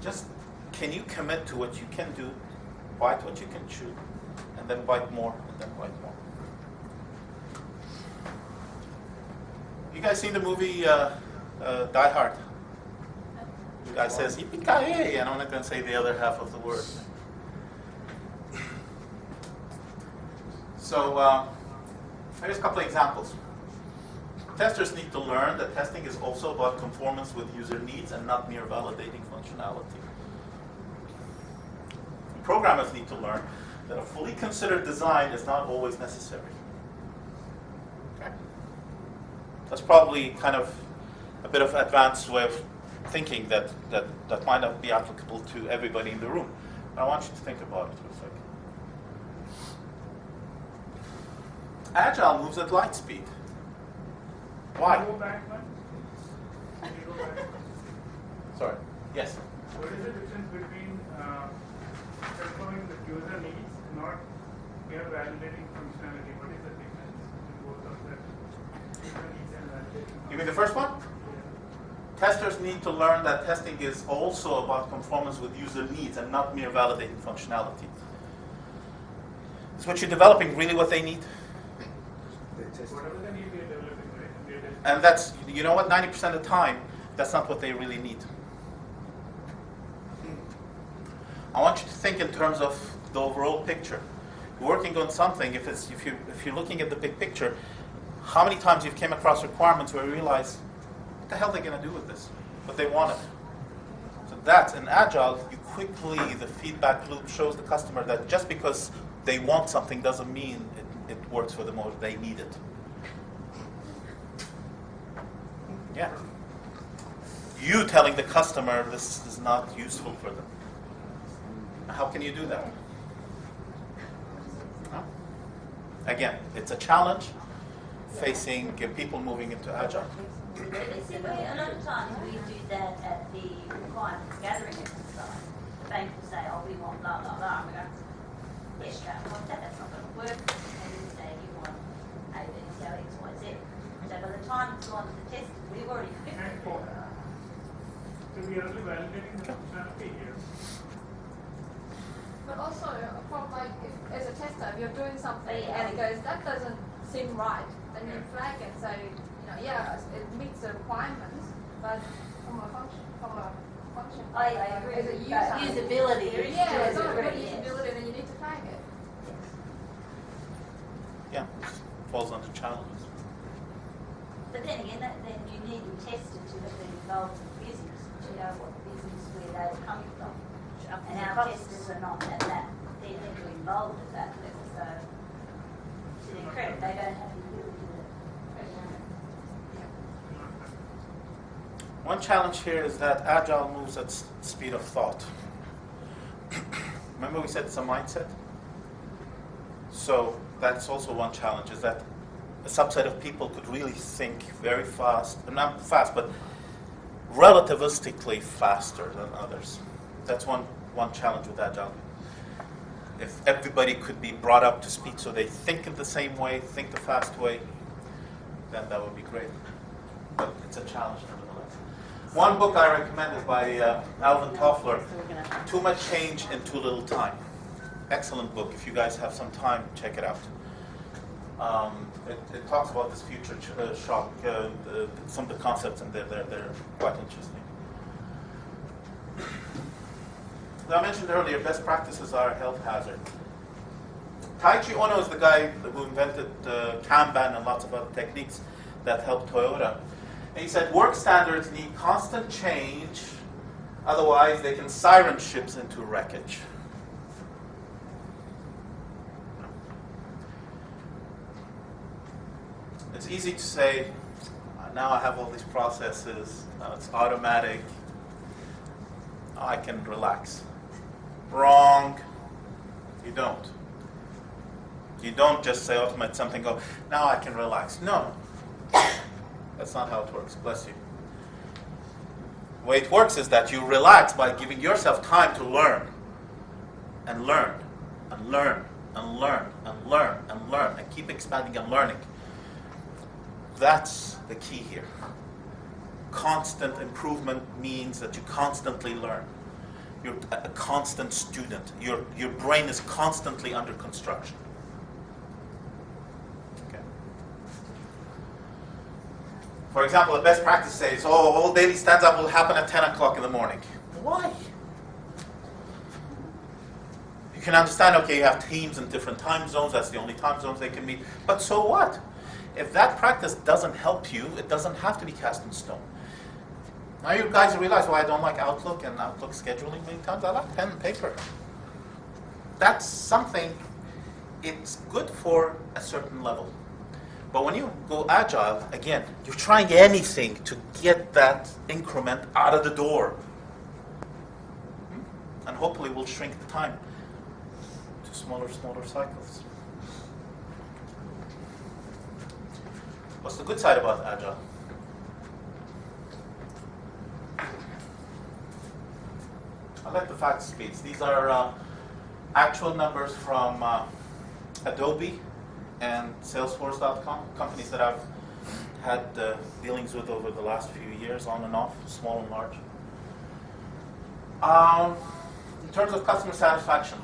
just, can you commit to what you can do, bite what you can chew, and then bite more, and then bite more. You guys seen the movie Die Hard? The guy says, yippee-ki-yay, and I'm not going to say the other half of the word. So here's a couple of examples. Testers need to learn that testing is also about conformance with user needs and not mere validating functionality. Programmers need to learn that a fully considered design is not always necessary. Okay? That's probably kind of a bit of advanced way of thinking that might not be applicable to everybody in the room. But I want you to think about it for a second. Agile moves at light speed. Why? Can you go back one? Can you go back? Sorry. Yes. What is the difference between confirming the user needs, not mere validating functionality? What is the difference in both of that? User needs and validating. You mean the first one? Yeah. Testers need to learn that testing is also about conformance with user needs and not mere validating functionality. Is what you're developing really what they need? Whatever they need, they're developing, right? And that's, you know what, 90% of the time, that's not what they really need. I want you to think in terms of the overall picture. You're working on something, if you're looking at the big picture, how many times you've came across requirements where you realize, what the hell are they going to do with this? But they want it. So that's, in Agile, the feedback loop shows the customer that just because they want something doesn't mean it works for them or they need it. Yeah. You telling the customer this is not useful for them. How can you do that? Huh? Again, it's a challenge facing people moving into Agile. A lot of times we do that at the requirements gathering exercise. The bank will say, we want blah, blah, blah. And we go, yes, I want that, that's not going to work. And we say, you want A, B, C, X, Y, Z. So by the time it's gone to the test, we've already fixed it. So we are only validating the functionality here. But also, from if as a tester, if you're doing something and it goes, that doesn't seem right, then you flag and say, it meets the requirements, but from a function, I agree. as a user, Usability. it's not a good usability, then you need to flag it. Yeah, falls under challenges. But then again, then you need the tester to have been involved in the business, to know what business, where they're coming from. And our testers are not at that, they're never involved at that level, so to their credit, they don't have the ability to. One challenge here is that Agile moves at speed of thought. Remember we said it's a mindset? So that's also one challenge, is that a subset of people could really think very fast, not fast, but relativistically faster than others. That's one challenge with Agile. if everybody could be brought up to speed so they think in the same way, think the fast way, then that would be great. But it's a challenge nevertheless. One book I recommend is by Alvin Toffler, Too Much Change in Too Little Time. Excellent book. If you guys have some time, check it out. It talks about this future shock, some of the concepts, and they're quite interesting. As I mentioned earlier, best practices are a health hazard. Taiichi Ohno is the guy who invented Kanban and lots of other techniques that helped Toyota. And he said work standards need constant change, otherwise they can siren ships into wreckage. It's easy to say, now I have all these processes, now it's automatic, now I can relax. Wrong. You don't. You don't just say automate something, go, now I can relax. No. That's not how it works. Bless you. The way it works is that you relax by giving yourself time to learn. And learn. And learn. And learn. And learn. And learn. And keep expanding and learning. That's the key here. Constant improvement means that you constantly learn. You're a constant student. Your brain is constantly under construction. Okay. For example, the best practice says, all daily stand-up will happen at 10 o'clock in the morning. Why? You can understand, okay, you have teams in different time zones. That's the only time zones they can meet. But so what? If that practice doesn't help you, it doesn't have to be cast in stone. Now you guys realize why I don't like Outlook and Outlook scheduling many times. I like pen and paper. That's something, it's good for a certain level. But when you go Agile, again, you're trying anything to get that increment out of the door. And hopefully we'll shrink the time to smaller cycles. What's the good side about Agile? I like the fact speeds. These are actual numbers from Adobe and Salesforce.com, companies that I've had dealings with over the last few years, on and off, small and large. In terms of customer satisfaction,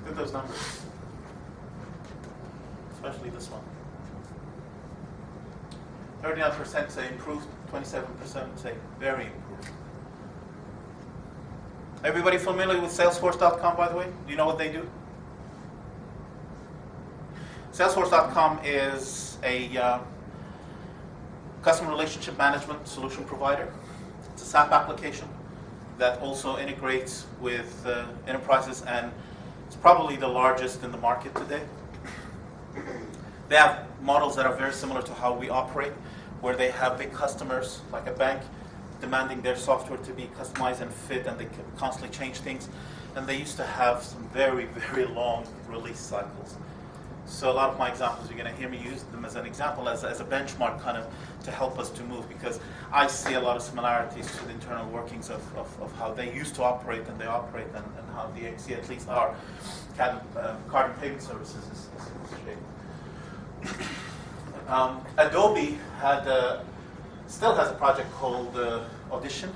look at those numbers, especially this one. 39% say improved, 27% say very improved. Everybody familiar with Salesforce.com, by the way? Do you know what they do? Salesforce.com is a customer relationship management solution provider. It's a SAP application that also integrates with enterprises, and it's probably the largest in the market today. They have models that are very similar to how we operate, where they have big customers, like a bank, demanding their software to be customized and fit, and they can constantly change things. And they used to have some very, very long release cycles. So a lot of my examples, you're going to hear me use them as an example, as a benchmark kind of to help us to move, because I see a lot of similarities to the internal workings of how they used to operate and they operate, and how the DXC, at least our card and payment services is shaped. Adobe still has a project called Audition.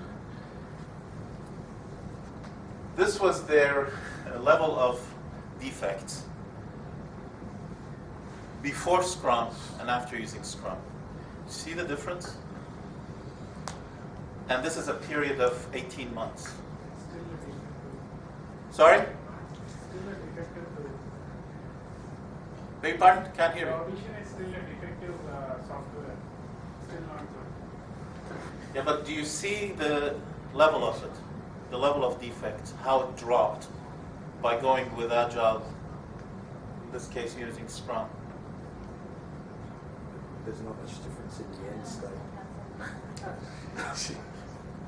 This was their level of defects before Scrum and after using Scrum. See the difference? And this is a period of 18 months. Sorry? Beg your pardon? Can't hear you. Audition is still a defective software. Still not good. Yeah, but do you see the level of it? The level of defects, how it dropped by going with Agile, in this case using Scrum. There's not much difference in the end state.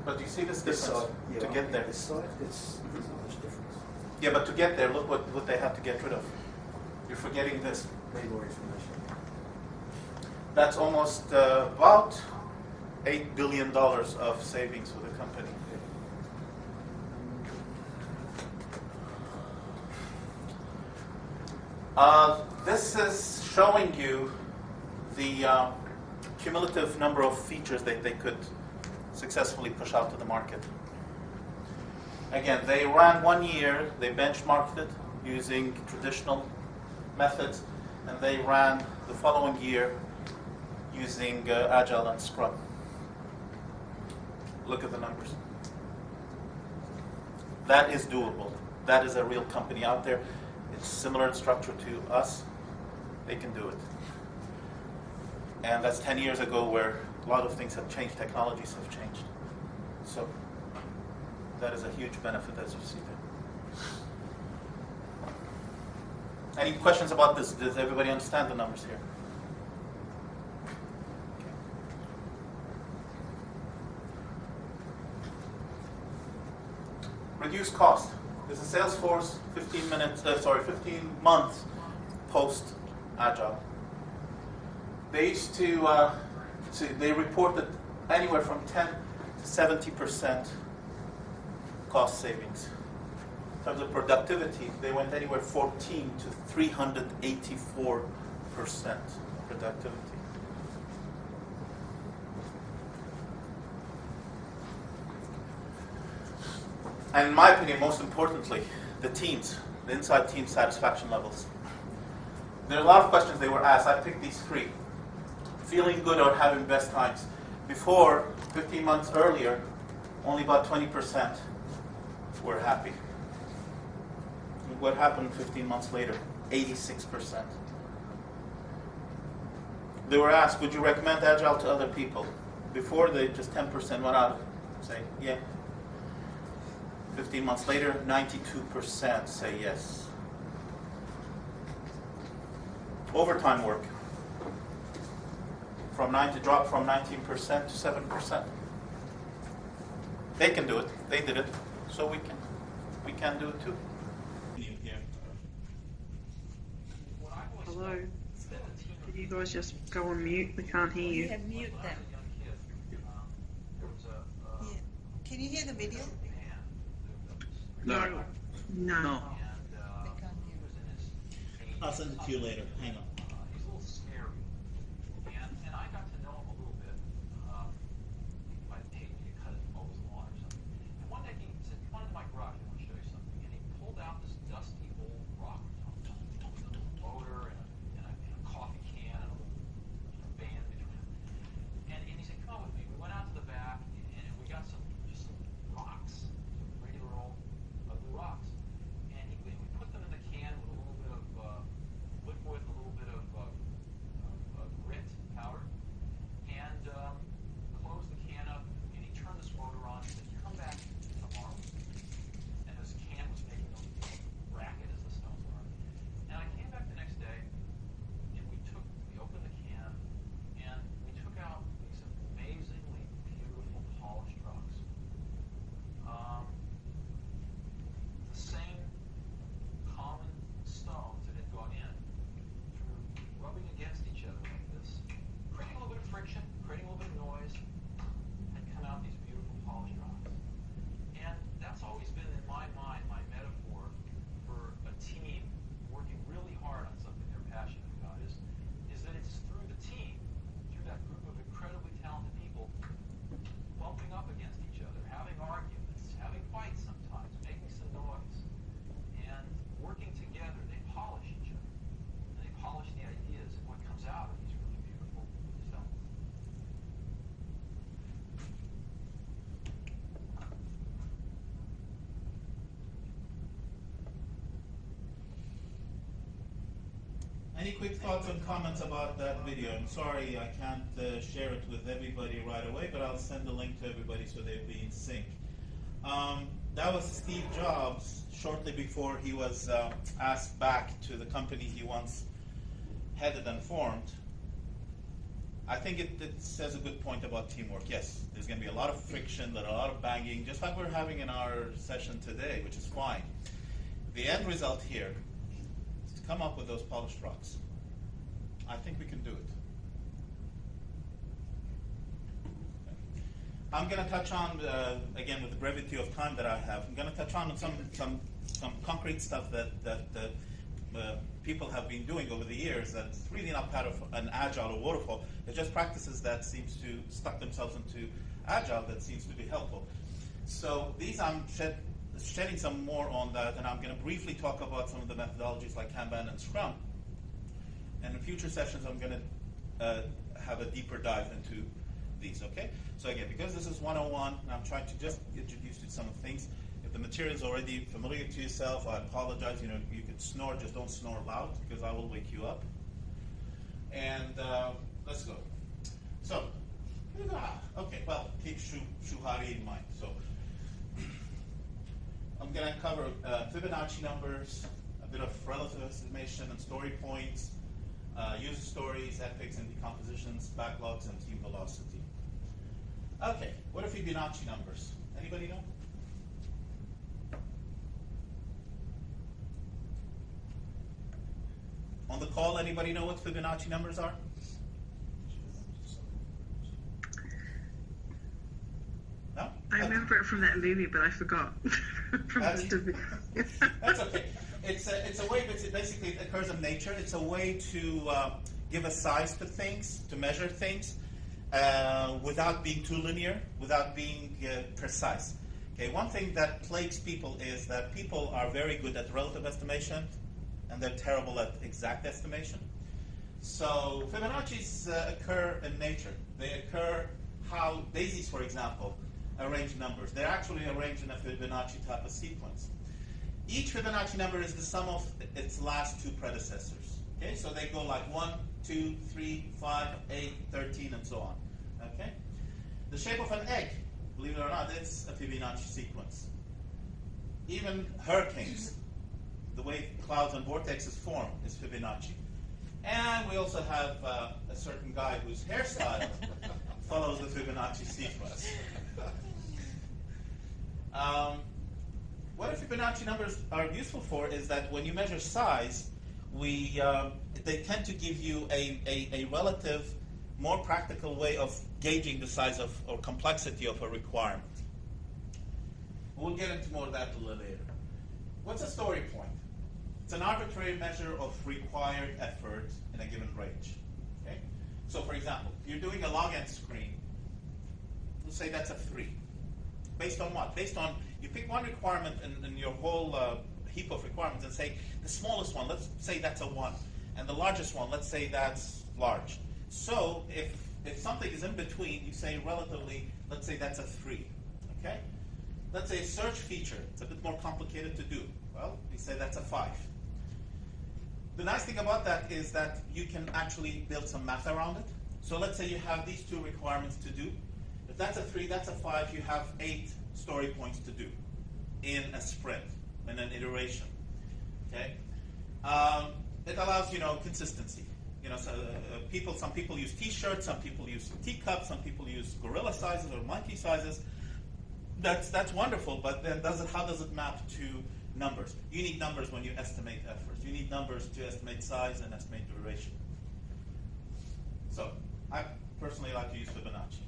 But do you see this difference to get there? This side, there's not much difference. Yeah, but to get there, look what they have to get rid of. You're forgetting this. Need more information. That's almost about $8 billion of savings for the company. This is showing you the cumulative number of features that they could successfully push out to the market. Again, they ran 1 year, they benchmarked it using traditional methods, and they ran the following year using Agile and Scrum. Look at the numbers. That is doable. That is a real company out there. It's similar in structure to us. They can do it. And that's 10 years ago where a lot of things have changed, technologies have changed. So that is a huge benefit, as you see there. Any questions about this? Does everybody understand the numbers here? Reduce cost. This is Salesforce 15 months post Agile. They used to they reported anywhere from 10 to 70% cost savings. In terms of productivity, they went anywhere 14 to 384% productivity. And in my opinion, most importantly, the teams, the inside team satisfaction levels. There are a lot of questions they were asked. I picked these three. Feeling good or having best times. Before, 15 months earlier, only about 20% were happy. What happened 15 months later? 86%. They were asked, would you recommend Agile to other people? Before, they just 10% went out saying, yeah. 15 months later, 92% say yes. Overtime work dropped from 19% to 7%. They can do it. They did it. So we can do it too. Hello. Did you guys just go on mute? We can't hear you. You have mute them. Yeah. Can you hear the video? No. They can't hear. I'll send it to you later. Hang on. He's a little scary. And I got to know him a little bit. I paid me to cut his mows lawn or something. And one day he said, come on into my garage, I want to show you something. And he pulled out this dusty old rock motor and a coffee can and a little band between them. And he said, come on with me. We went out to the back and we got some rocks, some regular old ugly rocks. And we put them in the can with a little bit of liquid, a little bit of grit powder, and closed the can up, and he turned this motor on and said, come back tomorrow. And this can was making a racket as the stones were. And I came back the next day, and we opened the can, and we took out these amazingly beautiful polished rocks. The same common stones that had gone in through rubbing against each other like this, creating a little bit of friction, creating a little bit of noise, had come out these beautiful polished rocks. And that's always been in my mind my metaphor for a team working really hard on something they're passionate about is that it's through the team, through that group of incredibly talented people, bumping up against each other, having arguments, having fights sometimes, making some noise, and working together, they polish each other. And they polish the ideas and what comes out of these really beautiful results. Any quick thoughts and comments about that video? I'm sorry I can't share it with everybody right away, but I'll send the link to everybody so they'll be in sync. That was Steve Jobs shortly before he was asked back to the company he once headed and formed. I think it says a good point about teamwork. Yes, there's going to be a lot of friction, a lot of banging, just like we're having in our session today, which is fine. The end result here is to come up with those polished rocks. I think we can do it. I'm going to touch on, again, with the brevity of time that I have, I'm going to touch on some concrete stuff that people have been doing over the years that's really not part of an Agile or waterfall. They're just practices that seems to stuck themselves into Agile that seems to be helpful. So these I'm shedding some more on that, and I'm going to briefly talk about some of the methodologies like Kanban and Scrum. And in future sessions, I'm going to have a deeper dive into these, okay? So again, because this is 101, and I'm trying to just introduce you to some of the things. If the material is already familiar to yourself, I apologize. You know, you could snore, just don't snore loud, because I will wake you up. And let's go. So, okay, well, keep Shuhari in mind. So, I'm going to cover Fibonacci numbers, a bit of relative estimation and story points, user stories, epics and decompositions, backlogs, and team velocity. Okay, what are Fibonacci numbers? Anybody know? On the call, anybody know what Fibonacci numbers are? No? I remember it from that movie, but I forgot. That's okay. It's a way, basically it occurs in nature. It's a way to give a size to things, to measure things, without being too linear, without being precise. Okay, one thing that plagues people is that people are very good at relative estimation, and they're terrible at exact estimation. So Fibonacci's occur in nature. They occur how daisies, for example, arrange numbers. They're actually arranged in a Fibonacci type of sequence. Each Fibonacci number is the sum of its last two predecessors. Okay, so they go like 1, 2, 3, 5, 8, 13, and so on. Okay, the shape of an egg, believe it or not, it's a Fibonacci sequence. Even hurricanes, the way clouds and vortexes form is Fibonacci. And we also have a certain guy whose hairstyle follows the Fibonacci sequence. What Fibonacci numbers are useful for is that when you measure size, they tend to give you a relative, more practical way of gauging the size of or complexity of a requirement. We'll get into more of that a little later. What's a story point? It's an arbitrary measure of required effort in a given range. Okay? So for example, if you're doing a log-n screen, we'll say that's a 3. Based on what? Based on, you pick one requirement in your whole heap of requirements and say, the smallest one, let's say that's a 1. And the largest one, let's say that's large. So if something is in between, you say relatively, let's say that's a 3. Okay? Let's say a search feature, it's a bit more complicated to do. Well, we say that's a 5. The nice thing about that is that you can actually build some math around it. So let's say you have these two requirements to do. If that's a 3, that's a 5, you have 8 story points to do in a sprint, in an iteration. Okay? It allows, consistency. So, some people use T-shirts, some people use teacups, some people use gorilla sizes or monkey sizes. That's wonderful, but then how does it map to numbers? You need numbers when you estimate efforts. You need numbers to estimate size and estimate duration. So, I personally like to use Fibonacci.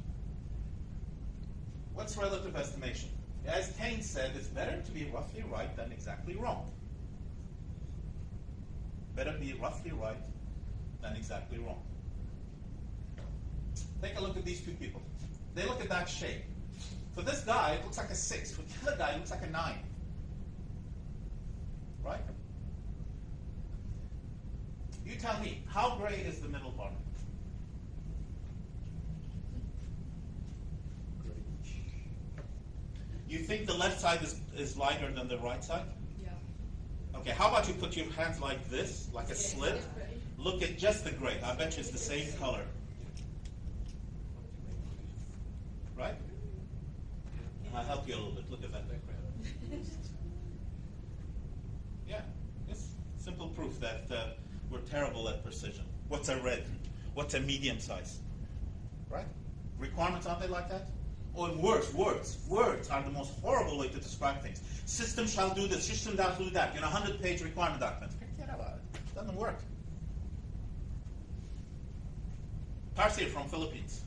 What's relative estimation? As Keynes said, it's better to be roughly right than exactly wrong. Better be roughly right than exactly wrong. Take a look at these two people. They look at that shape. For this guy, it looks like a 6. For the other guy, it looks like a 9. Right? You tell me, how gray is the middle part? You think the left side is lighter than the right side? Yeah. Okay, how about you put your hands like this, like a slit? Look at just the gray. I bet you it's the same color. Right? I'll help you a little bit. Look at that background. Yeah, it's simple proof that we're terrible at precision. What's a red? What's a medium size? Right? Requirements, aren't they like that? Or words. Words are the most horrible way to describe things. System shall do this, system shall do that. 100-page requirement document. Forget about it. It doesn't work. Tarsier from Philippines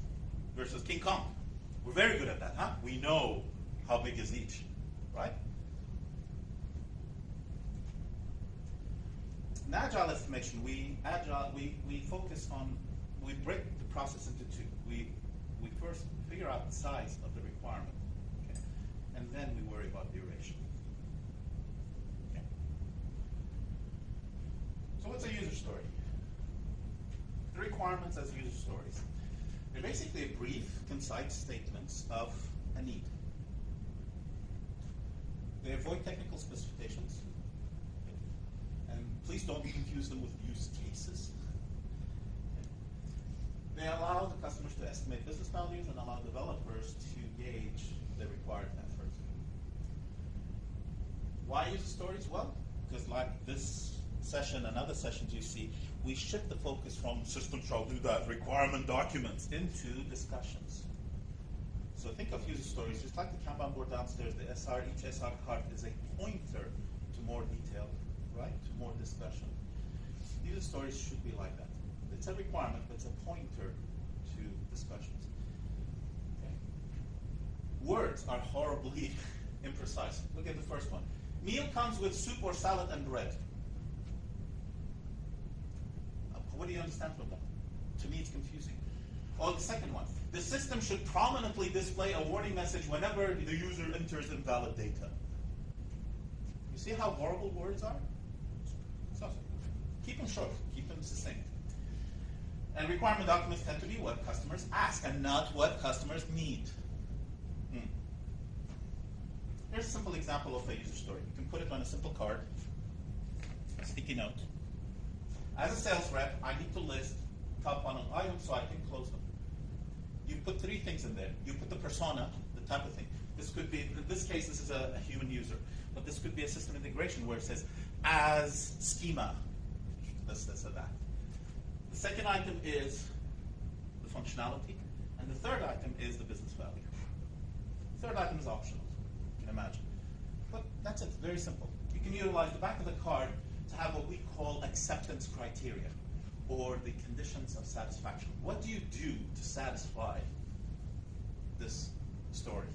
versus King Kong. We're very good at that, huh? We know how big is each, right? In Agile estimation, we focus on, we break the process into two. We first figure out the size of the requirement, okay? And then we worry about duration. Okay. So what's a user story? The requirements as user stories. They're basically brief, concise statements of a need. They avoid technical specifications. And please don't confuse them with use cases. They allow the customers to estimate business values and allow developers to gauge the required effort. Why user stories? Well, because like this session and other sessions you see, we shift the focus from system shall do that, requirement documents, into discussions. So think of user stories just like the Kanban board downstairs. The SR, each SR card is a pointer to more detail, right? To more discussion. User stories should be like that. It's a requirement, but it's a pointer to discussions. Okay. Words are horribly imprecise. Look at the first one. Meal comes with soup or salad and bread. What do you understand from that? To me, it's confusing. Or the second one. The system should prominently display a warning message whenever the user enters invalid data. You see how horrible words are? So, keep them short. Keep them succinct. And requirement documents tend to be what customers ask and not what customers need. Here's a simple example of a user story. You can put it on a simple card, a sticky note. As a sales rep, I need to list top 100 items so I can close them. You put three things in there. You put the persona, the type of thing. This could be, in this case, this is a human user. But this could be a system integration where it says, as schema, this, or that. The second item is the functionality. And the third item is the business value. The third item is optional, you can imagine. But that's it, very simple. You can utilize the back of the card to have what we call acceptance criteria, or the conditions of satisfaction. What do you do to satisfy this story?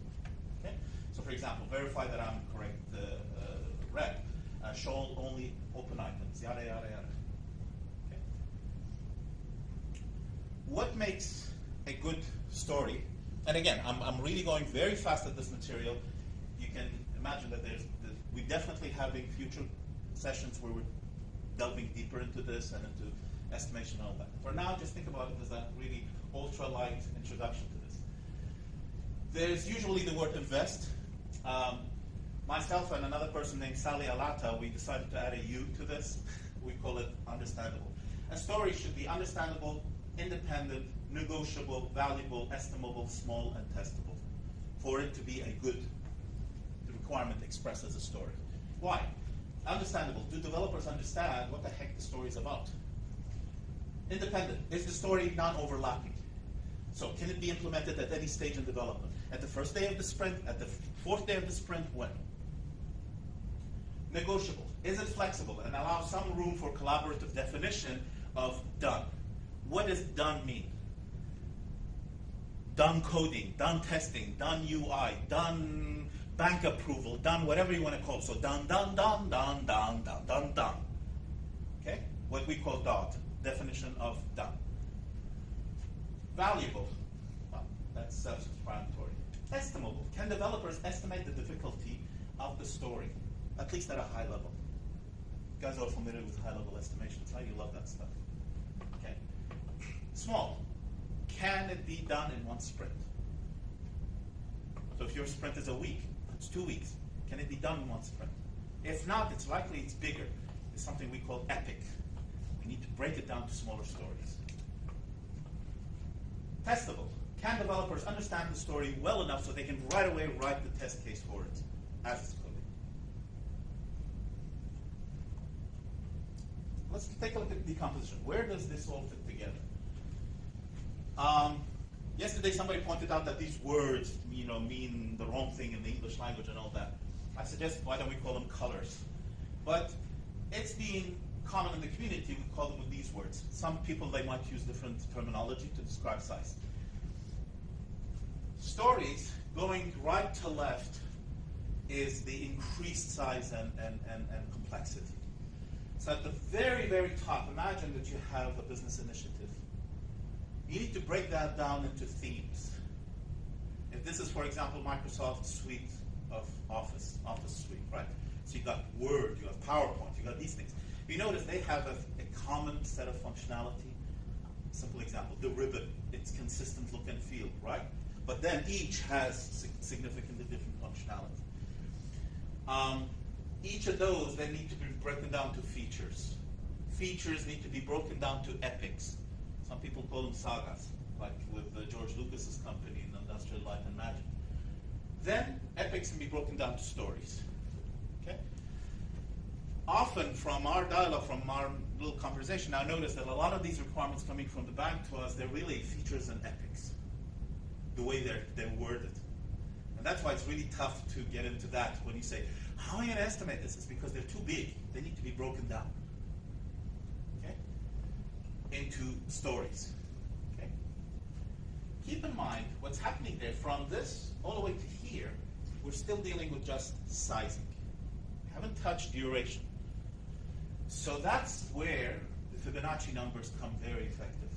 Okay? So for example, verify that I'm correct rep, show only open items, yada, yada, yada. Okay? What makes a good story, and again, I'm really going very fast at this material. You can imagine that we're definitely having future sessions where we're delving deeper into this and into estimation and all that. For now, just think about it as a really ultra-light introduction to this. There's usually the word invest. Myself and another person named Sally Alata, we decided to add a U to this. We call it understandable. A story should be understandable, independent, negotiable, valuable, estimable, small, and testable for it to be a good requirement expressed as a story. Why? Understandable. Do developers understand what the heck the story is about? Independent. Is the story non-overlapping? So can it be implemented at any stage in development? At the first day of the sprint? At the fourth day of the sprint? When? Negotiable. Is it flexible and allow some room for collaborative definition of done? What does done mean? Done coding, done testing, done UI, done bank approval, done whatever you want to call it. So done, done, done, done, done, done, done, done. Okay? What we call DOT, definition of done. Valuable. Well, that's self-explanatory. Estimable. Can developers estimate the difficulty of the story, at least at a high level? You guys are familiar with high-level estimations, right? You love that stuff. Okay. Small. Can it be done in one sprint? So if your sprint is a week, it's 2 weeks. Can it be done in one sprint? If not, it's likely it's bigger. It's something we call epic. We need to break it down to smaller stories. Testable. Can developers understand the story well enough so they can right away write the test case for it as it's coding? Let's take a look at decomposition. Where does this all fit together? Yesterday, somebody pointed out that these words, mean the wrong thing in the English language and all that. I suggest why don't we call them colors? But it's being common in the community. We call them with these words. Some people they might use different terminology to describe size. Stories going right to left is the increased size and complexity. So at the very, very top, imagine that you have a business initiative. You need to break that down into themes. If this is, for example, Microsoft suite of Office suite, right? So you got Word, you have PowerPoint, you got these things. You notice they have a common set of functionality. Simple example, the ribbon, it's consistent look and feel, right? But then each has significantly different functionality. Each of those then need to be broken down to features. Features need to be broken down to epics. Some people call them sagas, like with George Lucas's company in Industrial Light and Magic. Then epics can be broken down to stories. Okay? Often from our dialogue, from our little conversation, I notice that a lot of these requirements coming from the bank to us, they're really features and epics, the way they're worded. And that's why it's really tough to get into that when you say, how am I going to estimate this? It's because they're too big. They need to be broken down, okay, into stories. Okay? Keep in mind what's happening there from this all the way to here, we're still dealing with just sizing. We haven't touched duration. So that's where the Fibonacci numbers come very effective.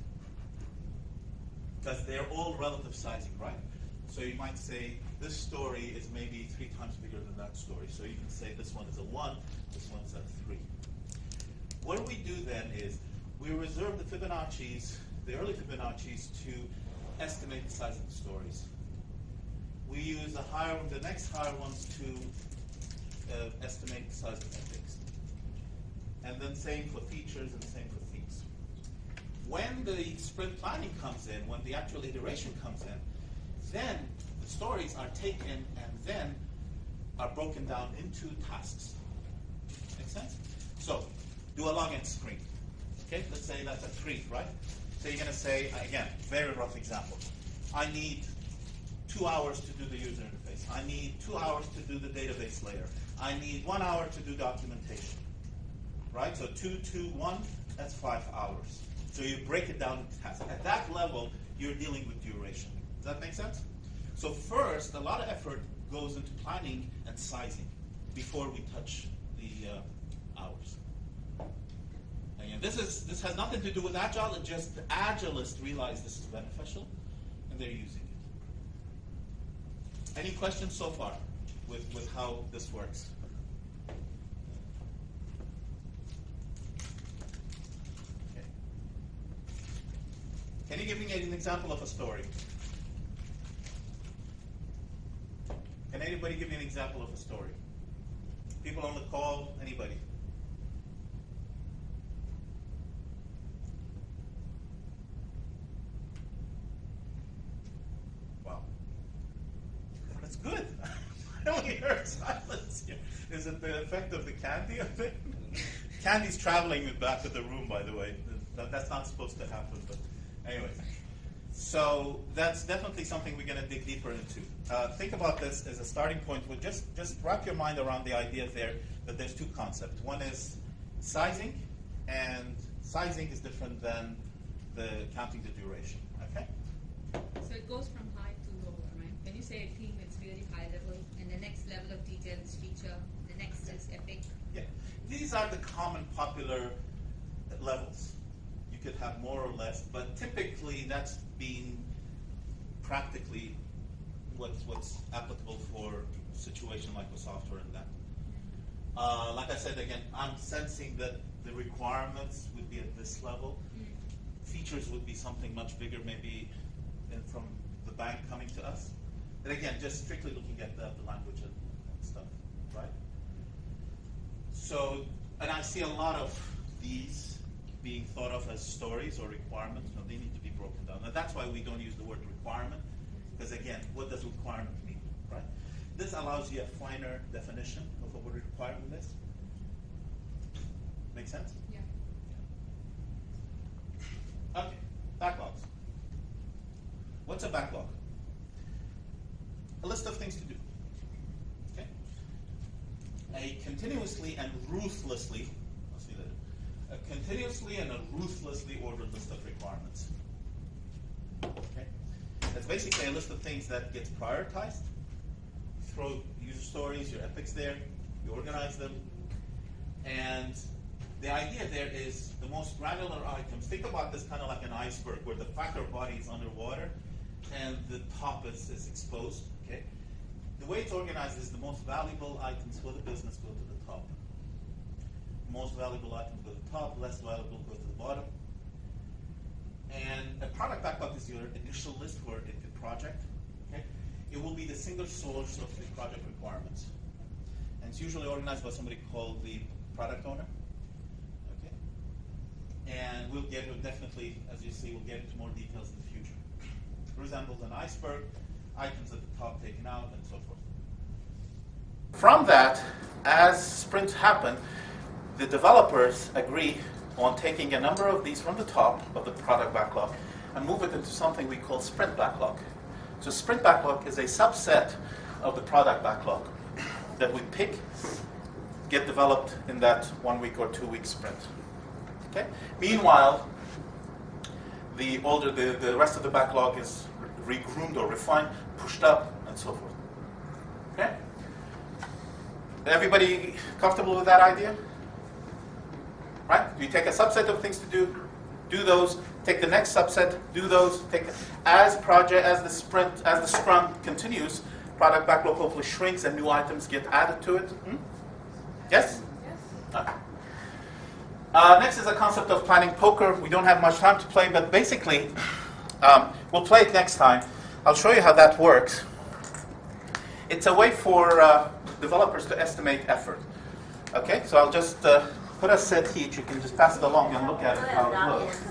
Because they're all relative sizing, right? So you might say this story is maybe 3 times bigger than that story. So you can say this one is a 1, this one is a 3. What we do then is we reserve the Fibonacci's, the early Fibonacci's, to estimate the size of the stories. We use the next higher ones to estimate the size of epics. And then same for features and same for themes. When the sprint planning comes in, when the actual iteration comes in, then the stories are taken and then are broken down into tasks. Make sense? So, do a login screen. Okay, let's say that's a 3, right? So you're going to say, again, very rough example. I need 2 hours to do the user interface. I need 2 hours to do the database layer. I need 1 hour to do documentation. Right? So 2, 2, 1, that's 5 hours. So you break it down into tasks. At that level, you're dealing with duration. Does that make sense? So first, a lot of effort goes into planning and sizing before we touch the hours. And this has nothing to do with Agile. It's just the Agilists realize this is beneficial, and they're using it. Any questions so far with how this works? Okay. Can you give me an example of a story? Can anybody give me an example of a story? People on the call, anybody? Wow. That's good. I only heard silence here. Is it the effect of the candy of it? Candy's traveling in the back of the room, by the way. That's not supposed to happen, but anyways. So that's definitely something we're going to dig deeper into. Think about this as a starting point. With just wrap your mind around the idea there that there's 2 concepts. One is sizing, and sizing is different than the counting the duration. Okay? So it goes from high to low, right? When you say a theme, it's really high level, and the next level of detail is feature. The next is epic. Yeah, these are the common popular levels. You could have more or less, but typically that's being practically what's applicable for a situation like a software and that. Like I said, again, I'm sensing that the requirements would be at this level. Features would be something much bigger, maybe from the bank coming to us. And again, just strictly looking at the language and stuff, right? So, and I see a lot of these being thought of as stories or requirements. No, they need to be broken down. And that's why we don't use the word requirement, because again, what does requirement mean, right? This allows you a finer definition of what a requirement is. Make sense? Yeah. Okay, backlogs. What's a backlog? A list of things to do. Okay? A continuously and ruthlessly, let's see that. A continuously and a ruthlessly ordered list of requirements. Okay? That's basically a list of things that gets prioritized. You throw user stories, your epics there, you organize them, and the idea there is the most granular items. Think about this kind of like an iceberg where the factor body is underwater and the top is exposed. Okay. The way it's organized is the most valuable items for the business go to the top. Most valuable items go to the top, less valuable go to the bottom. And a product backlog is your initial list for a project. Okay? It will be the single source of the project requirements. And it's usually organized by somebody called the product owner. Okay? And we'll definitely, as you see, we'll get into more details in the future. It resembles an iceberg, items at the top taken out, and so forth. From that, as sprints happen, the developers agree on taking a number of these from the top of the product backlog and move it into something we call sprint backlog. So sprint backlog is a subset of the product backlog that we pick, get developed in that 1 week or 2 week sprint. Okay? Meanwhile, the rest of the backlog is regroomed or refined, pushed up, and so forth. Okay? Everybody comfortable with that idea? Right? You take a subset of things to do those, take the next subset, do those, as the scrum continues, product backlog hopefully shrinks and new items get added to it. Yes? Yes. Okay. Next is a concept of planning poker. We don't have much time to play, but basically, we'll play it next time. I'll show you how that works. It's a way for developers to estimate effort. Okay, so I'll just put a set here. You can just pass it along and look at it, how it looks.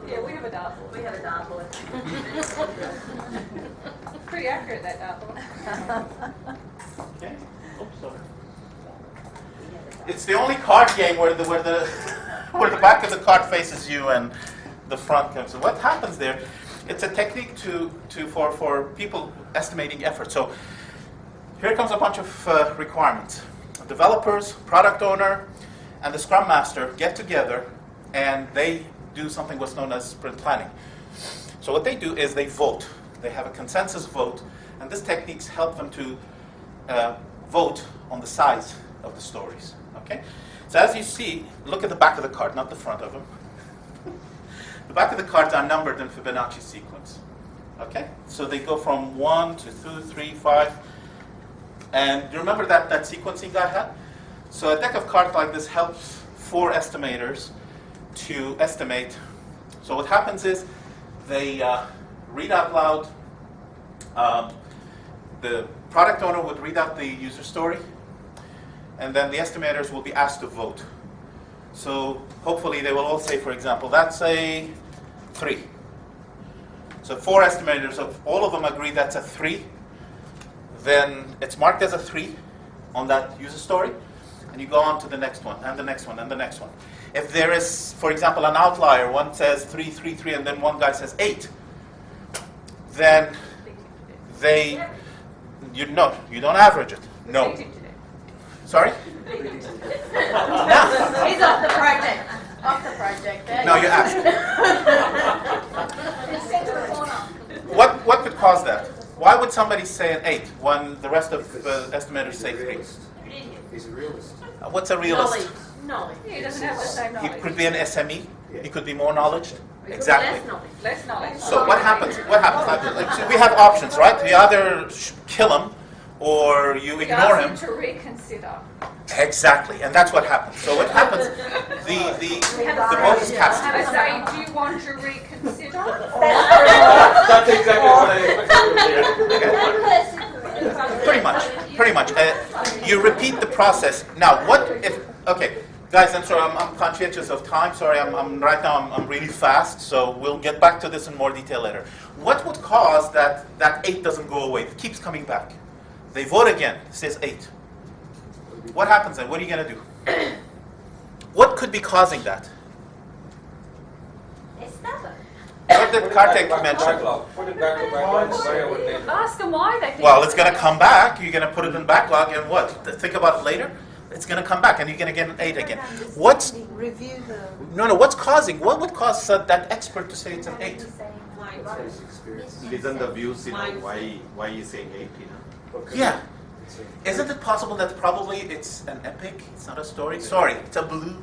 Yeah, we have a dartboard. We have a dartboard. Pretty accurate, that dartboard. Okay. Oops, sorry. It's the only card game where the where the back of the card faces you and the front comes. So what happens there? It's a technique for people estimating effort. So here comes a bunch of requirements. Developers, product owner, and the Scrum Master get together and they do something what's known as sprint planning. So what they do is they vote. They have a consensus vote, and these techniques help them to vote on the size of the stories. Okay? So as you see, look at the back of the card, not the front of them. The back of the cards are numbered in Fibonacci sequence. Okay? So they go from 1 to 2, 3, 5. And do you remember that sequencing I had? So a deck of cards like this helps 4 estimators to estimate. So what happens is they read out loud. The product owner would read out the user story, and then the estimators will be asked to vote. So hopefully they will all say, for example, that's a 3. So 4 estimators, if all of them agree that's a 3, then it's marked as a 3 on that user story, and you go on to the next one, and the next one, and the next one. If there is, for example, an outlier, one says 3, 3, 3, and then one guy says 8, then you don't average it. No. Sorry? He's off the project. Off the project. No, you asked. It's sent to the corner. What could cause that? Why would somebody say an 8 when the rest of the estimators say 3? He's a realist. What's a realist? Knowledge. He doesn't have the same He knowledge. could be an SME. He could be more knowledge. Exactly. Less knowledge. So what happens? So we have options, right? You either kill him or you ignore him. To reconsider. Exactly, and that's what happens. So what happens? The vote is cast. And I say, do you want to reconsider? That's exactly what I expected. Pretty much. You repeat the process. Now, what if? Okay, guys, I'm sorry. I'm conscientious of time. Sorry, right now. I'm really fast. So we'll get back to this in more detail later. What would cause that 8 doesn't go away? It keeps coming back. They vote again. It says 8. What happens then? What are you going to do? What could be causing that? It's stubborn. What did Kartik mention? Put it back to backlog. Ask them why they think. Well, it's going to come back. You're going to put it in backlog, and what? Think about it later. It's going to come back, and you're going to get an 8 again. What's review the? No. What's causing? What would cause that expert to say it's an 8? Listen the views, why you saying 8, Yeah. Isn't it possible that probably it's an epic? It's not a story. Sorry, it's a blue.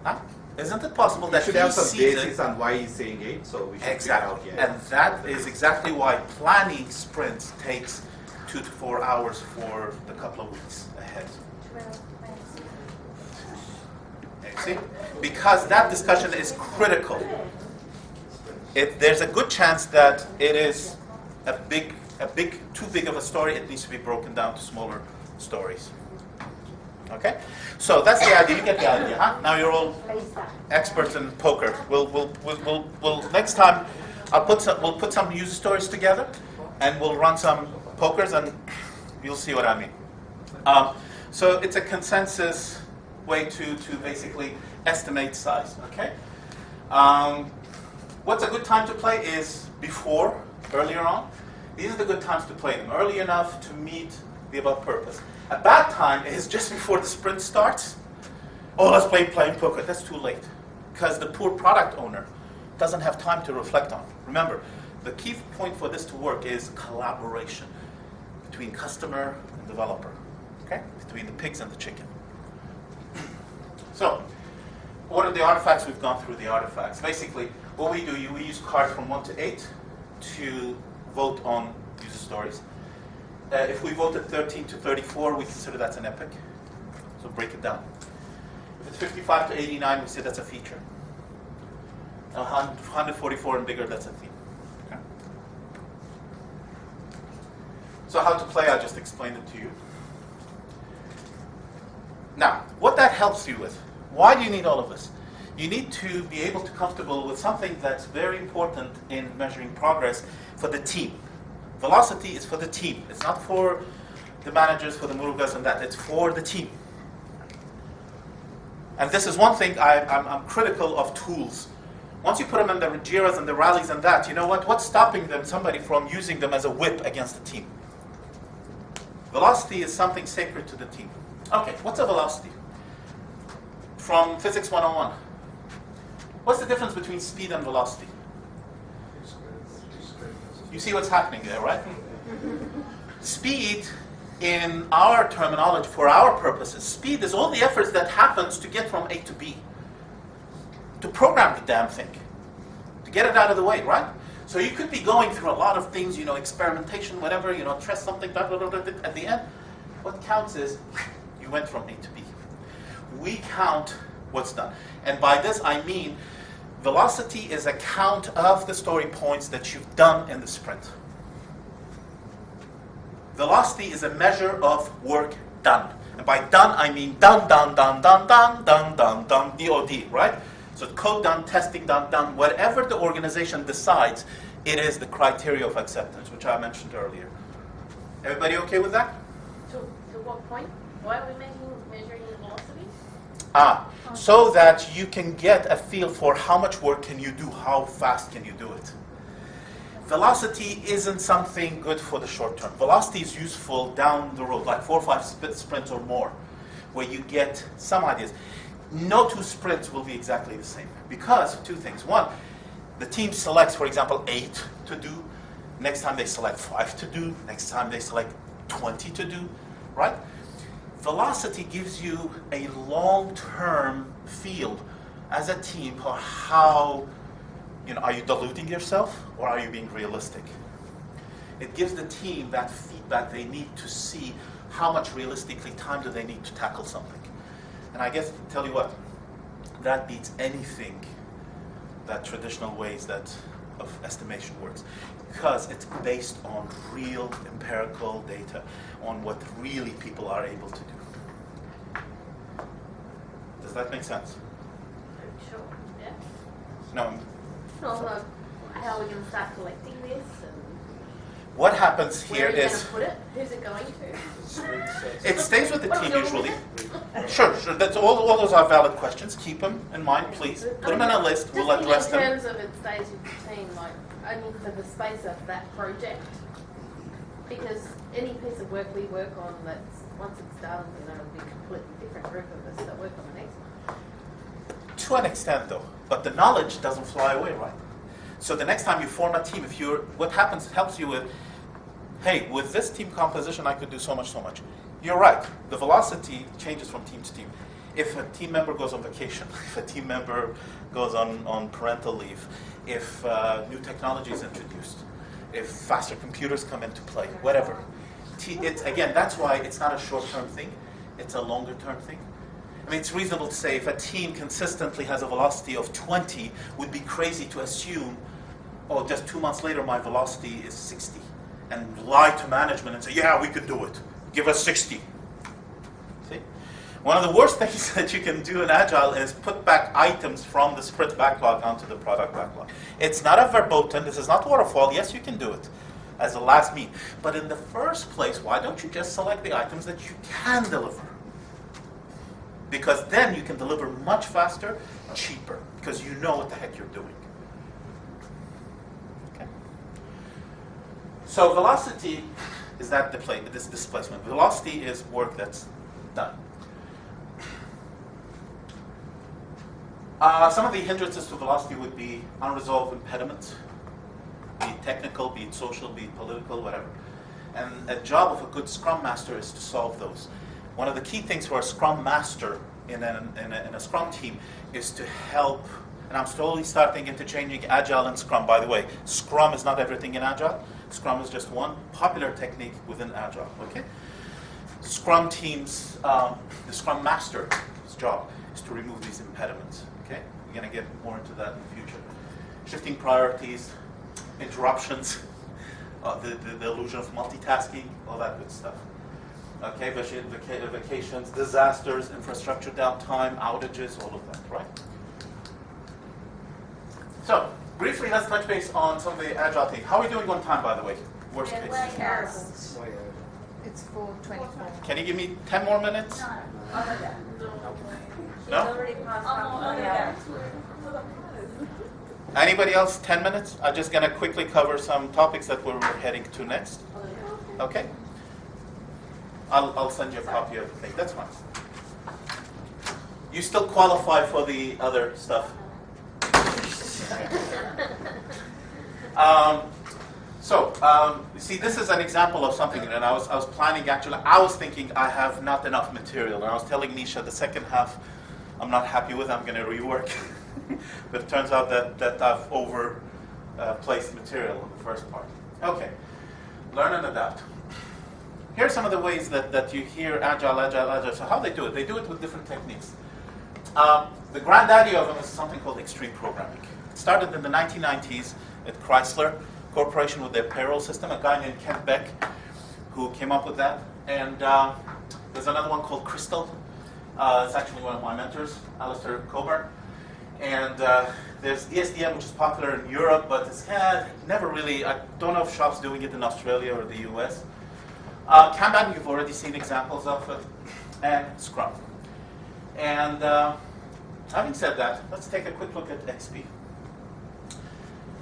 Huh? Isn't it possible We that should he have some sees basis it? on why he's saying 8, so we should Exactly. figure out, And that is exactly why planning sprints takes 2 to 4 hours for the couple of weeks ahead. You see? Because that discussion is critical. There's a good chance that it is too big of a story. It needs to be broken down to smaller stories. Okay? So that's the idea. You get the idea, huh? Now you're all experts in poker. We'll next time we'll put some user stories together, and we'll run some pokers, and you'll see what I mean. So it's a consensus way to basically estimate size. Okay. What's a good time to play is earlier on. These are the good times to play them, early enough to meet the above purpose. A bad time is just before the sprint starts. Oh, let's play playing poker. That's too late, because the poor product owner doesn't have time to reflect on. Remember, the key point for this to work is collaboration between customer and developer. Okay, between the pigs and the chicken. So, what are the artifacts? We've gone through the artifacts. Basically, what we do, we use cards from 1 to 8 to vote on user stories. If we voted 13 to 34, we consider that's an epic. So break it down. If it's 55 to 89, we say that's a feature. 144 and bigger, that's a theme. Okay. So how to play, I just explained it to you. Now, what that helps you with, why do you need all of this? You need to be able to comfortable with something that's very important in measuring progress for the team. Velocity is for the team. It's not for the managers, for the murugas and that. It's for the team. And this is one thing I'm critical of tools. Once you put them in the Jiras and the rallies and that, you know what? What's stopping somebody from using them as a whip against the team? Velocity is something sacred to the team. Okay, what's a velocity? From Physics 101. What's the difference between speed and velocity? You see what's happening there, right? Speed, in our terminology, for our purposes, speed is all the efforts that happens to get from A to B. To program the damn thing. To get it out of the way, right? So you could be going through a lot of things, experimentation, whatever, test something, blah, blah, blah, blah. At the end, what counts is you went from A to B. We count what's done. And by this I mean velocity is a count of the story points that you've done in the sprint. Velocity is a measure of work done. And by done, I mean done, DOD, right? So code done, testing done, whatever the organization decides, it is the criteria of acceptance, which I mentioned earlier. Everybody okay with that? To what point? Why are we measuring the velocity? So that you can get a feel for how much work can you do, how fast can you do it. Velocity isn't something good for the short term. Velocity is useful down the road, like 4 or 5 sprints or more, where you get some ideas. No 2 sprints will be exactly the same, because 2 things. One, the team selects, for example, 8 to do. Next time they select 5 to do. Next time they select 20 to do, right? Velocity gives you a long-term feel as a team for how, are you diluting yourself or are you being realistic? It gives the team that feedback they need to see how much realistically time do they need to tackle something. And I guess, tell you what, that beats anything that traditional ways of estimation works, because it's based on real empirical data, on what really people are able to do. Does that make sense? Sure, yeah. No. Also, how are we going to start collecting this? And what happens here where are you is... going to put it? Who's it going to? It stays with the team usually. Sure. That's all those are valid questions. Keep them in mind, please. Put them in a list. We'll address them. In terms of it stays with the team, like only for the space of that project, because any piece of work we work on, that's once it's done, it'll be a completely different group of us that work on the next one. To an extent, though, but the knowledge doesn't fly away, right? So the next time you form a team, what happens helps you with, hey, with this team composition, I could do so much. You're right. The velocity changes from team to team. If a team member goes on vacation, if a team member goes on parental leave, if new technology is introduced, if faster computers come into play, whatever. Again, that's why it's not a short-term thing, it's a longer-term thing. I mean, it's reasonable to say if a team consistently has a velocity of 20, would be crazy to assume, oh, just 2 months later my velocity is 60, and lie to management and say, yeah, we could do it. Give us 60. See? One of the worst things that you can do in Agile is put back items from the sprint backlog onto the product backlog. It's not a verboten, this is not waterfall. Yes, you can do it as a last mean. But in the first place, why don't you just select the items that you can deliver? Because then you can deliver much faster, cheaper, because you know what the heck you're doing. Okay. So velocity is that this displacement. Velocity is work that's done. Some of the hindrances to velocity would be unresolved impediments, be it technical, be it social, be it political, whatever. And a job of a good Scrum Master is to solve those. One of the key things for a Scrum Master in a Scrum team is to help, and I'm slowly starting interchanging Agile and Scrum, by the way. Scrum is not everything in Agile. Scrum is just one popular technique within Agile, okay? Scrum teams, the Scrum Master's job is to remove these impediments, okay? We're going to get more into that in the future. Shifting priorities, interruptions, the illusion of multitasking, all that good stuff. Okay, vacations, disasters, infrastructure downtime, outages, all of that, right? So, briefly, let's touch base on some of the Agile things. How are we doing on time, by the way? Worst case. It's 4:24. Can you give me 10 more minutes? No? Anybody else? 10 minutes? I'm just going to quickly cover some topics that we're heading to next. Okay? I'll send you a copy of the thing. That's fine. You still qualify for the other stuff. You see, this is an example of something, and I was planning, actually, I was thinking I have not enough material, and I was telling Nisha the second half I'm not happy with, I'm going to rework. But it turns out that I've placed material in the first part. Okay, learn and adapt. Here are some of the ways that you hear Agile. So how they do it? They do it with different techniques. The granddaddy of them is something called extreme programming. It started in the 1990s at Chrysler Corporation with their payroll system, a guy named Kent Beck who came up with that. And there's another one called Crystal. It's actually one of my mentors, Alistair Coburn. And there's ESDM, which is popular in Europe, but it's never really, I don't know if shops doing it in Australia or the US. Kanban, you've already seen examples of it, and Scrum. And having said that, let's take a quick look at XP.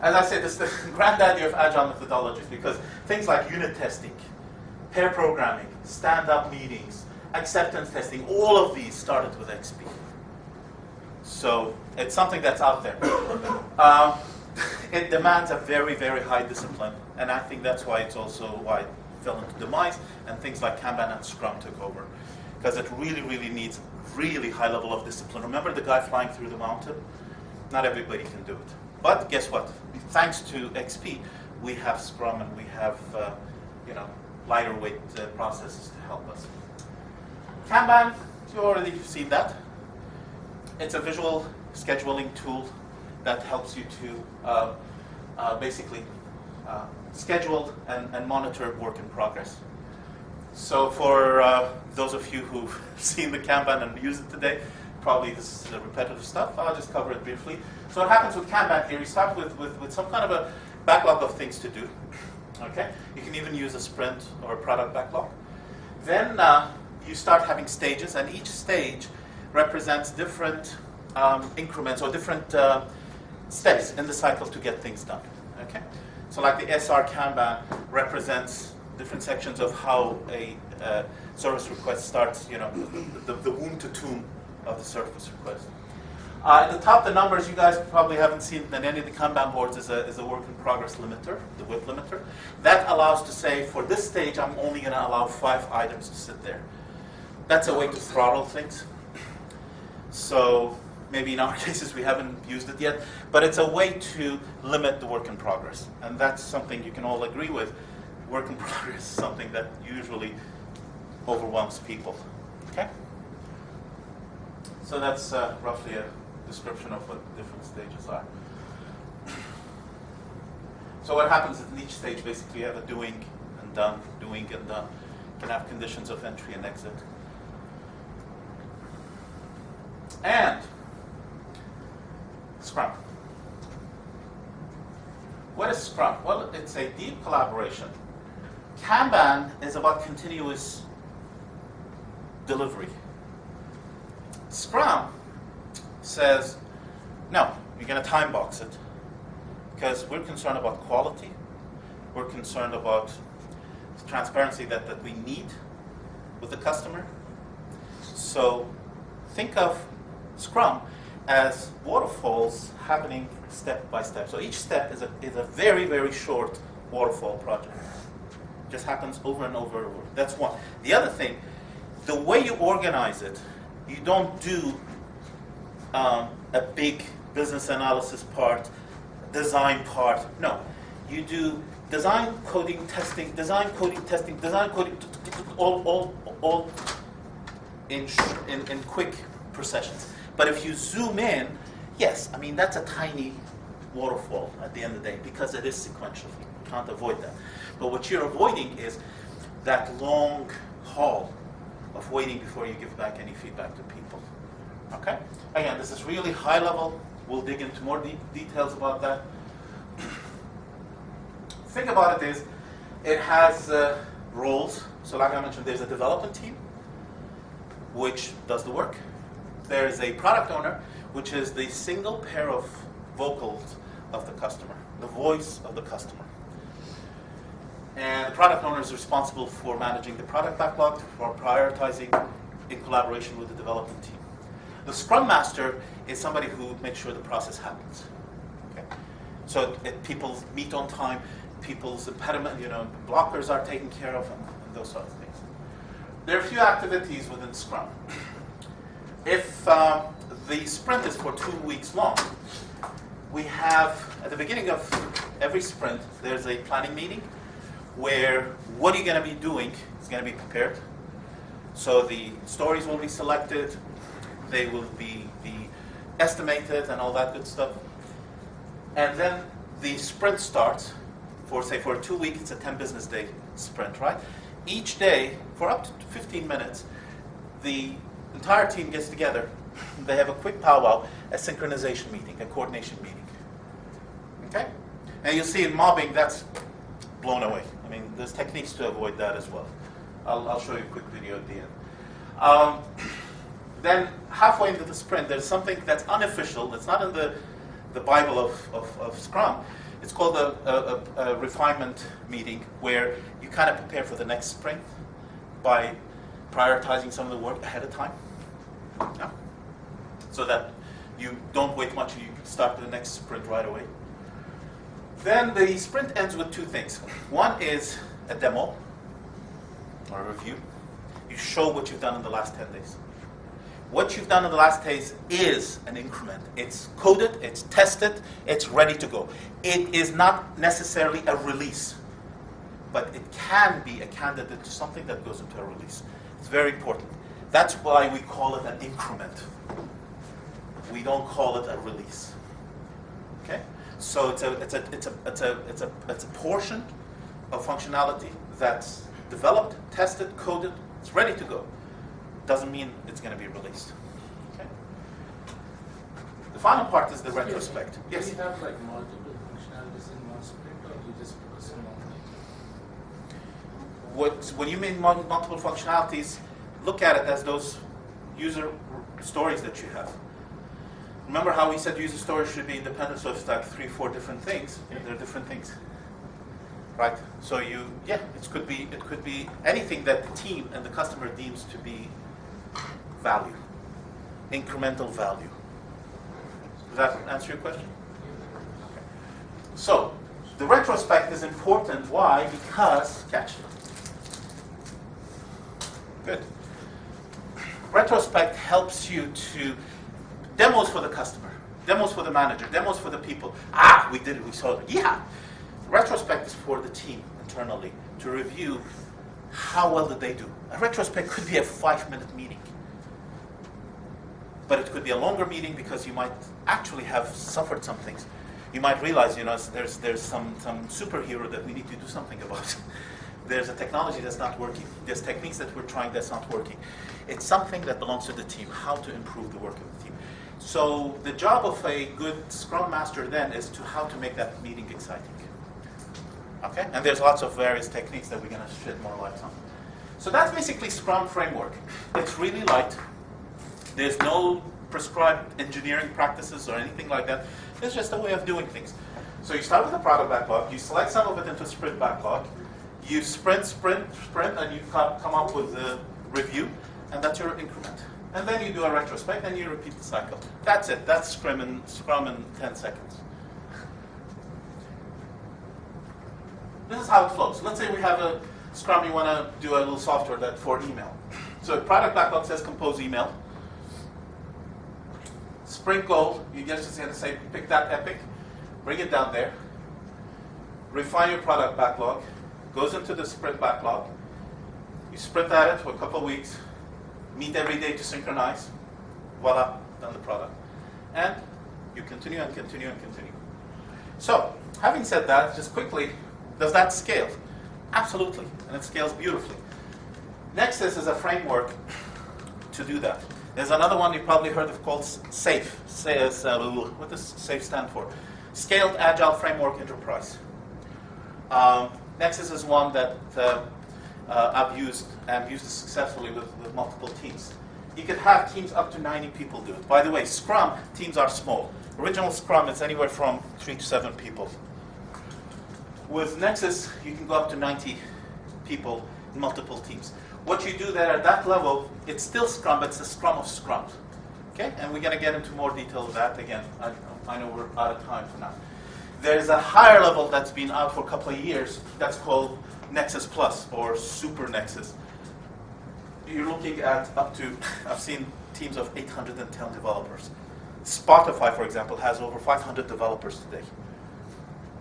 As I said, this is the granddaddy of Agile methodologies, because things like unit testing, pair programming, stand-up meetings, acceptance testing, all of these started with XP. So it's something that's out there. It demands a very, very high discipline, and I think that's why it's also why it fell into demise, and things like Kanban and Scrum took over, because it really, really needs really high level of discipline. Remember the guy flying through the mountain? Not everybody can do it. But guess what? Thanks to XP, we have Scrum and we have lighter weight processes to help us. Kanban, you already seen that. It's a visual scheduling tool that helps you to basically schedule and monitor work in progress. So for those of you who've seen the Kanban and used it today, probably this is repetitive stuff. I'll just cover it briefly. So what happens with Kanban here, you start with some kind of a backlog of things to do. Okay? You can even use a sprint or a product backlog. Then you start having stages, and each stage represents different increments or different steps in the cycle to get things done. Okay? So like the SR Kanban represents different sections of how a service request starts, the womb to tomb of the service request. At the top, the numbers you guys probably haven't seen in any of the Kanban boards is a work in progress limiter, the width limiter. That allows to say, for this stage, I'm only going to allow 5 items to sit there. That's a way to throttle things. So maybe in our cases we haven't used it yet, but it's a way to limit the work in progress. And that's something you can all agree with. Work in progress is something that usually overwhelms people. Okay? So that's roughly a description of what different stages are. So what happens at each stage, basically you have a doing and done, doing and done. You can have conditions of entry and exit. And Scrum. What is Scrum? Well, it's a deep collaboration. Kanban is about continuous delivery. Scrum says, no, you're going to time box it because we're concerned about quality. We're concerned about the transparency that we need with the customer. So think of Scrum as waterfalls happening step by step. So each step is a very, very short waterfall project. It just happens over and over and over. That's one. The other thing, the way you organize it, you don't do a big business analysis part, design part. No. You do design, coding, testing, design, coding, testing, design, coding, all in quick processions. But if you zoom in, yes, I mean, that's a tiny waterfall at the end of the day because it is sequential. You can't avoid that. But what you're avoiding is that long haul of waiting before you give back any feedback to people. Okay? Again, this is really high level. We'll dig into more details about that. Thing about it is, it has roles. So like I mentioned, there's a development team, which does the work. There is a product owner, which is the single pair of vocals of the customer, the voice of the customer. And the product owner is responsible for managing the product backlog, for prioritizing in collaboration with the development team. The Scrum Master is somebody who makes sure the process happens. Okay? So people meet on time, people's impediment, blockers are taken care of, and those sorts of things. There are a few activities within Scrum. If the sprint is for 2 weeks long, we have, at the beginning of every sprint, there's a planning meeting where what are you going to be doing is going to be prepared. So the stories will be selected, they will be estimated and all that good stuff. And then the sprint starts for, say, for 2 weeks, it's a 10 business day sprint, right? Each day, for up to 15 minutes, the entire team gets together. They have a quick powwow, a synchronization meeting, a coordination meeting. Okay? And you'll see in mobbing, that's blown away. I mean, there's techniques to avoid that as well. I'll show you a quick video at the end. Then halfway into the sprint, there's something that's unofficial. It's not in the Bible of Scrum. It's called a refinement meeting where you kind of prepare for the next sprint by prioritizing some of the work ahead of time. Yeah? So that you don't wait much, you start the next sprint right away. Then the sprint ends with two things. One is a demo or a review. You show what you've done in the last 10 days. What you've done in the last days is an increment. It's coded, it's tested, it's ready to go. It is not necessarily a release, but it can be a candidate to something that goes into a release. It's very important. That's why we call it an increment. We don't call it a release. Okay? So it's a portion of functionality that's developed, tested, coded, it's ready to go. Doesn't mean it's going to be released. Okay? The final part is the retrospect. Yes? Do you have like multiple functionalities in one sprint, or do you just focus on one thing? When you mean multiple functionalities, look at it as those user stories that you have. Remember how we said user stories should be independent, so it's like 3-4 different things. They're different things. Right? So it could be anything that the team and the customer deems to be value, incremental value. Does that answer your question? Okay. So the retrospect is important. Why? Because Good. Retrospect helps you to Demos for the customer, demos for the manager, demos for the people. We did it, we saw it. Yeah. Retrospect is for the team internally to review how well did they do. A retrospect could be a 5-minute meeting. But it could be a longer meeting because you might actually have suffered some things. You might realize, there's some superhero that we need to do something about. There's a technology that's not working. There's techniques that we're trying that's not working. It's something that belongs to the team, how to improve the work of the team. So the job of a good Scrum Master then is to how to make that meeting exciting. Okay? And there's lots of various techniques that we're going to shed more light on. So that's basically Scrum framework. It's really light. There's no prescribed engineering practices or anything like that. It's just a way of doing things. So you start with a product backlog. You select some of it into sprint backlog. You sprint, and you come up with a review, and that's your increment. And then you do a retrospect, and you repeat the cycle. That's it. That's Scrum in 10 seconds. This is how it flows. Let's say we have a Scrum, you want to do a little software that for email. So product backlog says compose email. Sprint goal, you just have to say, pick that epic, bring it down there, refine your product backlog, goes into the sprint backlog, you sprint at it for a couple of weeks, meet every day to synchronize, voila, done the product. And you continue and continue and continue. So, having said that, just quickly, does that scale? Absolutely, and it scales beautifully. Nexus is a framework to do that. There's another one you probably heard of called SAFE. What does SAFE stand for? Scaled Agile Framework Enterprise. Nexus is one that I've used and used successfully with multiple teams. You could have teams up to 90 people do it. By the way, Scrum teams are small. Original Scrum is anywhere from 3 to 7 people. With Nexus, you can go up to 90 people in multiple teams. What you do there at that level, it's still Scrum, but it's a Scrum of Scrums. Okay? And we're going to get into more detail of that again. I know we're out of time for now. There's a higher level that's been out for a couple of years that's called Nexus Plus or Super Nexus. You're looking at up to, I've seen teams of 810 developers. Spotify, for example, has over 500 developers today.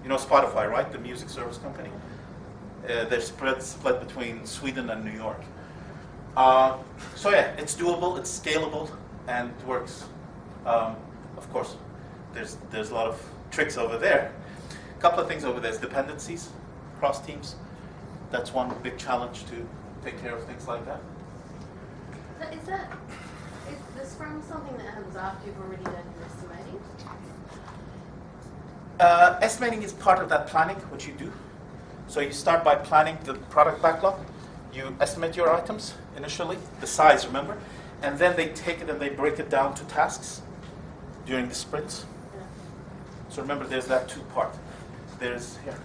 You know Spotify, right? The music service company. They're split between Sweden and New York. So yeah, it's doable, it's scalable, and it works. Of course, there's a lot of tricks over there. A couple of things over there is dependencies, cross teams. That's one big challenge to take care of things like that. Is the Scrum something that happens after you've already done your estimating? Estimating is part of that planning, what you do. So you start by planning the product backlog. You estimate your items initially, the size, remember? And then they take it and they break it down to tasks during the sprints. Yeah. So remember, there's that 2-part. There's, here.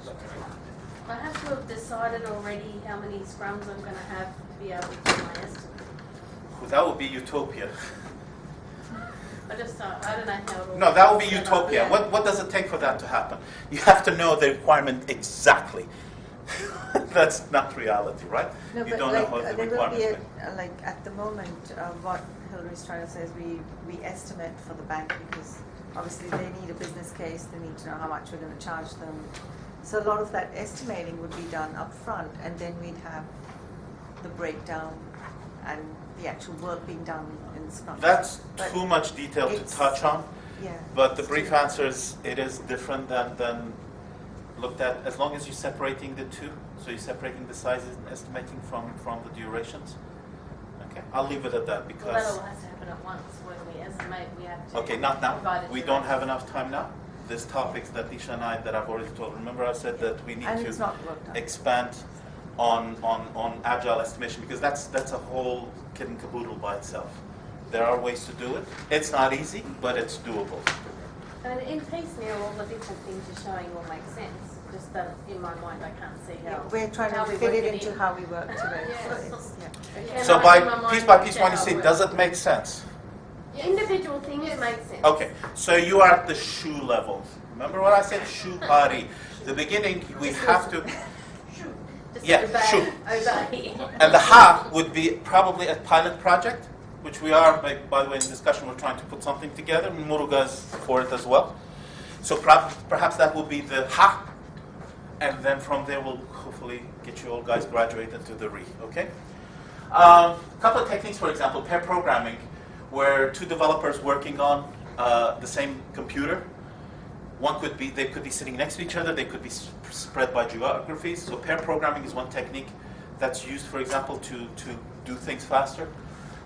I have to have decided already how many Scrums I'm going to have to be able to do my estimate. Well, that would be utopia. I don't know how it all. No, that would be utopia. Yeah. What does it take for that to happen? You have to know the requirement exactly. That's not reality, right? No, you but don't know how the there will be requirements at the moment, what Hillary's trying to say is we estimate for the bank because obviously they need a business case, they need to know how much we're going to charge them. So a lot of that estimating would be done up front, and then we'd have the breakdown and the actual work being done in Scrum. That's too much detail to touch on. Yeah. But the brief answer is it is different than looked at, as long as you're separating the two. So you're separating the sizes and estimating from the durations. Okay, I'll leave it at that because. Well, that all has to happen at once. When we estimate, we have to. Okay, not now. We don't have enough time now. There's topics that Isha and I that I've already told. Remember, I said that we need to expand on agile estimation because that's a whole kit and caboodle by itself. There are ways to do it. It's not easy, but it's doable. And in piecemeal, all the different things you're showing all make sense. Just that in my mind, I can't see how. We're trying to fit it into how we work today. Yes. So by piece, when you see, does it make sense? Individual things make sense. Okay, so you are at the shoe level. Remember what I said? Shoe party. The beginning, we have to. Just obey. Shoe. And the ha would be probably a pilot project which we are, by the way, in discussion, we're trying to put something together. Muruga is for it as well. So perhaps that will be the ha, and then from there we'll hopefully get you all guys graduated to the re, okay? A couple of techniques, for example, pair programming, where two developers working on the same computer. They could be sitting next to each other, they could be spread by geographies. So pair programming is one technique that's used, for example, to do things faster.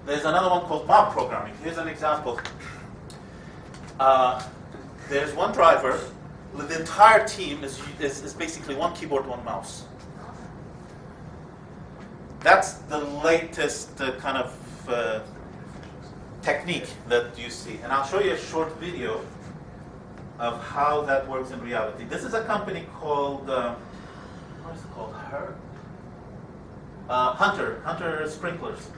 There's another one called mob programming. Here's an example. There's one driver. The entire team is basically one keyboard, one mouse. That's the latest kind of technique that you see. And I'll show you a short video of how that works in reality. This is a company called, what is it called? Hunter Sprinklers.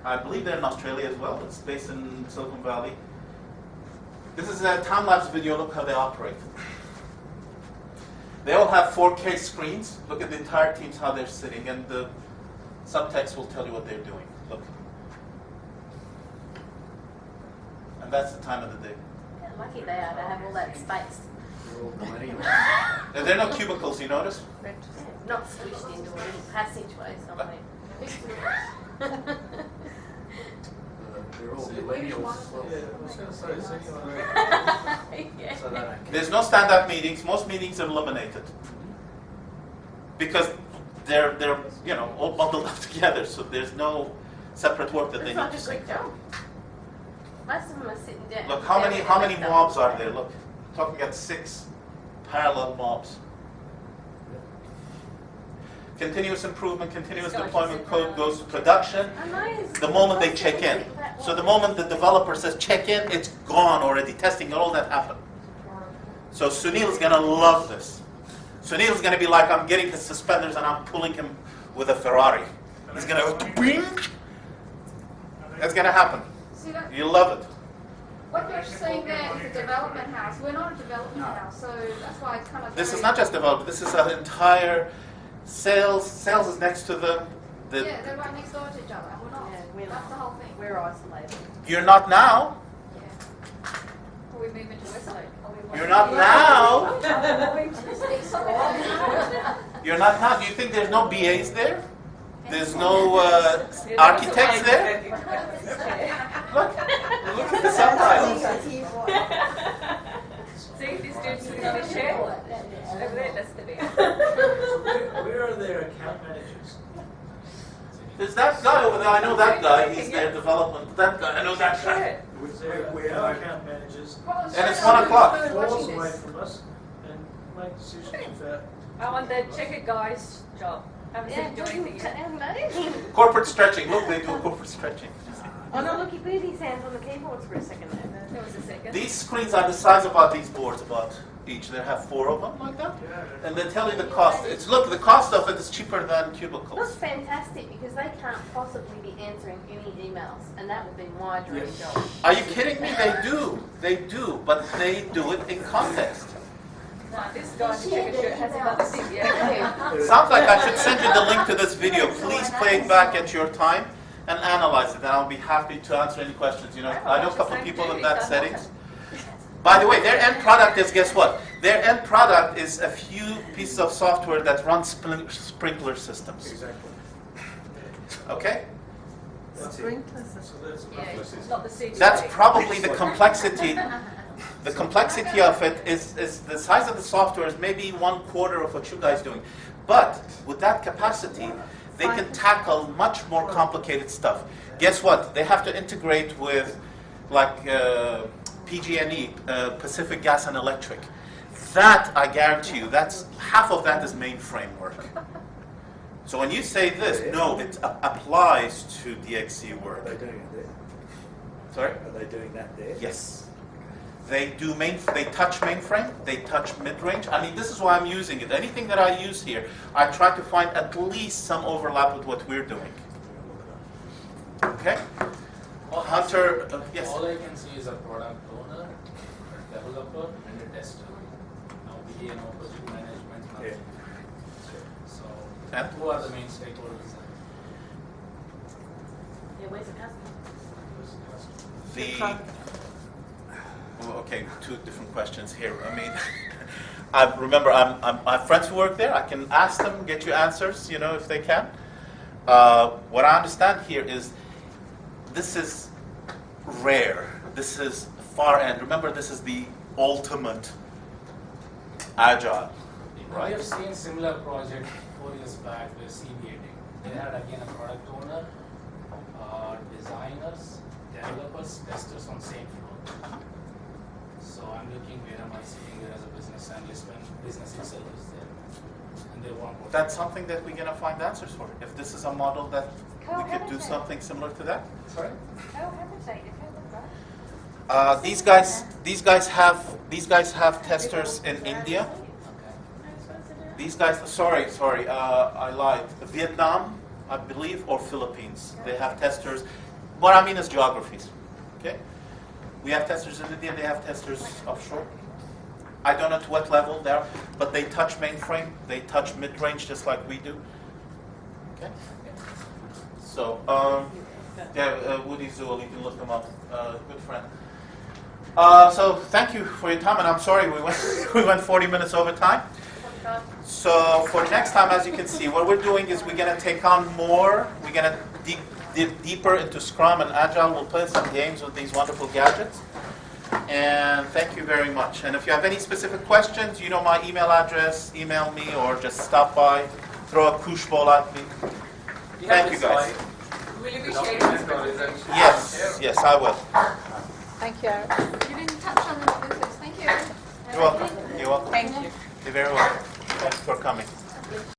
I believe they're in Australia as well. It's based in Silicon Valley. This is a time-lapse video. Look how they operate. They all have 4K screens. Look at the entire teams, how they're sitting, and the subtext will tell you what they're doing. Look. And that's the time of the day. Yeah, lucky they are to have all that space. There are no cubicles, you notice? Not squished into a little passageway somewhere. They're all millennials as well. Yeah, I was going to say, Yeah. so they don't care. There's no stand-up meetings. Most meetings are eliminated because they're all bundled up together. So there's no separate work that they It's need like to a do. quick job. Most of them are sitting down. Look, how many mobs are there? Look, talking about 6 parallel mobs. Continuous improvement, continuous deployment code goes to production the moment they check in. So the moment the developer says check in, it's gone already. Testing and all that happened. So Sunil's going to love this. Sunil's going to be like, I'm getting his suspenders and I'm pulling him with a Ferrari. He's going to go, bing! That's going to happen. You'll love it. What you're saying there is a development house. We're not a development house, so that's why it's kind of. This is not just development. This is an entire sales. Sales is next to them. Yeah, they're right next door to each other. We're not. Yeah, That's the whole thing. We're isolated. You're not now. Or we move into Westlake. You're not now. You're not now. Do you think there's no BAs there? There's no architects there? Look at the subtitles. See, these students are going to share. Over there, that's the big. Where are their account managers? There's that guy over there. I know that guy. He's their development. That guy. I know that guy. We have account managers. And it's 1 o'clock. Falls away from us and make decisions about. I want the checker guy's job. Haven't seen him do anything yet. Corporate stretching. Look, they do corporate stretching. Oh no, look, he put his hands on the keyboards for a second there. There was a second. These screens are the size about these boards, about each. They have 4 of them like that. And they tell you the cost. Look, the cost of it is cheaper than cubicles. That's fantastic because they can't possibly be answering any emails, and that would be my dream job. Are you kidding me? They do. They do. But they do it in context. No, this guy in the checker shirt has another thing. Yeah. Sounds like I should send you the link to this video. Please play it back at your time and analyze it. And I'll be happy to answer any questions. I know a couple of people in that settings. By the way, their end product is, guess what? Their end product is a few pieces of software that run sprinkler systems. Exactly. Okay? Sprinkler system. Yeah, not the CGI. That's probably the complexity. The complexity of it is the size of the software is maybe 1/4 of what you guys are doing. But with that capacity, they can tackle much more complicated stuff. Guess what? They have to integrate with like PG&E, Pacific Gas and Electric. That, I guarantee you, that's half of that is mainframe work. So when you say this, no, it applies to DXC work. Are they doing it there? Sorry? Are they doing that there? Yes. They touch mainframe, they touch mid-range. I mean, this is why I'm using it. Anything that I use here, I try to find at least some overlap with what we're doing. Okay? Hunter, yes? All I can see is a product owner, a developer, and a tester. No BA, no project management, nothing. So, And? who are the main stakeholders? Yeah, where's the customer? Okay, two different questions here. I mean, I have friends who work there. I can ask them, get you answers, if they can. What I understand here is this is rare. This is far end. Remember, this is the ultimate Agile, right? We have seen similar project 4 years back with CBA. They had again a product owner, designers, developers, testers on same floor. So I'm looking where am I sitting there as a business analyst when business itself is there. And they want more. That's something that we're going to find answers for. If this is a model that we could do something similar to that. Sorry? These guys have testers in India. These guys, sorry, I lied. Vietnam, I believe, or Philippines. They have testers. What I mean is geographies. Okay? We have testers in India, they have testers offshore. I don't know to what level they are, but they touch mainframe, they touch mid-range just like we do. Okay? So, Woody Zool, you can look them up. Good friend. So thank you for your time, and I'm sorry we went 40 minutes over time. So for next time, as you can see, what we're doing is we're going to take on more. We're going to dig deeper into Scrum and Agile. We'll play some games with these wonderful gadgets. And thank you very much. And if you have any specific questions, you know my email address. Email me or just stop by, throw a kush ball at me. Thank you, guys. Will you be sharing this? Yes, I will. Thank you, Aras. You didn't touch on the business. Thank you. You're welcome. You're welcome. Thank you. You're very welcome. Thanks for coming.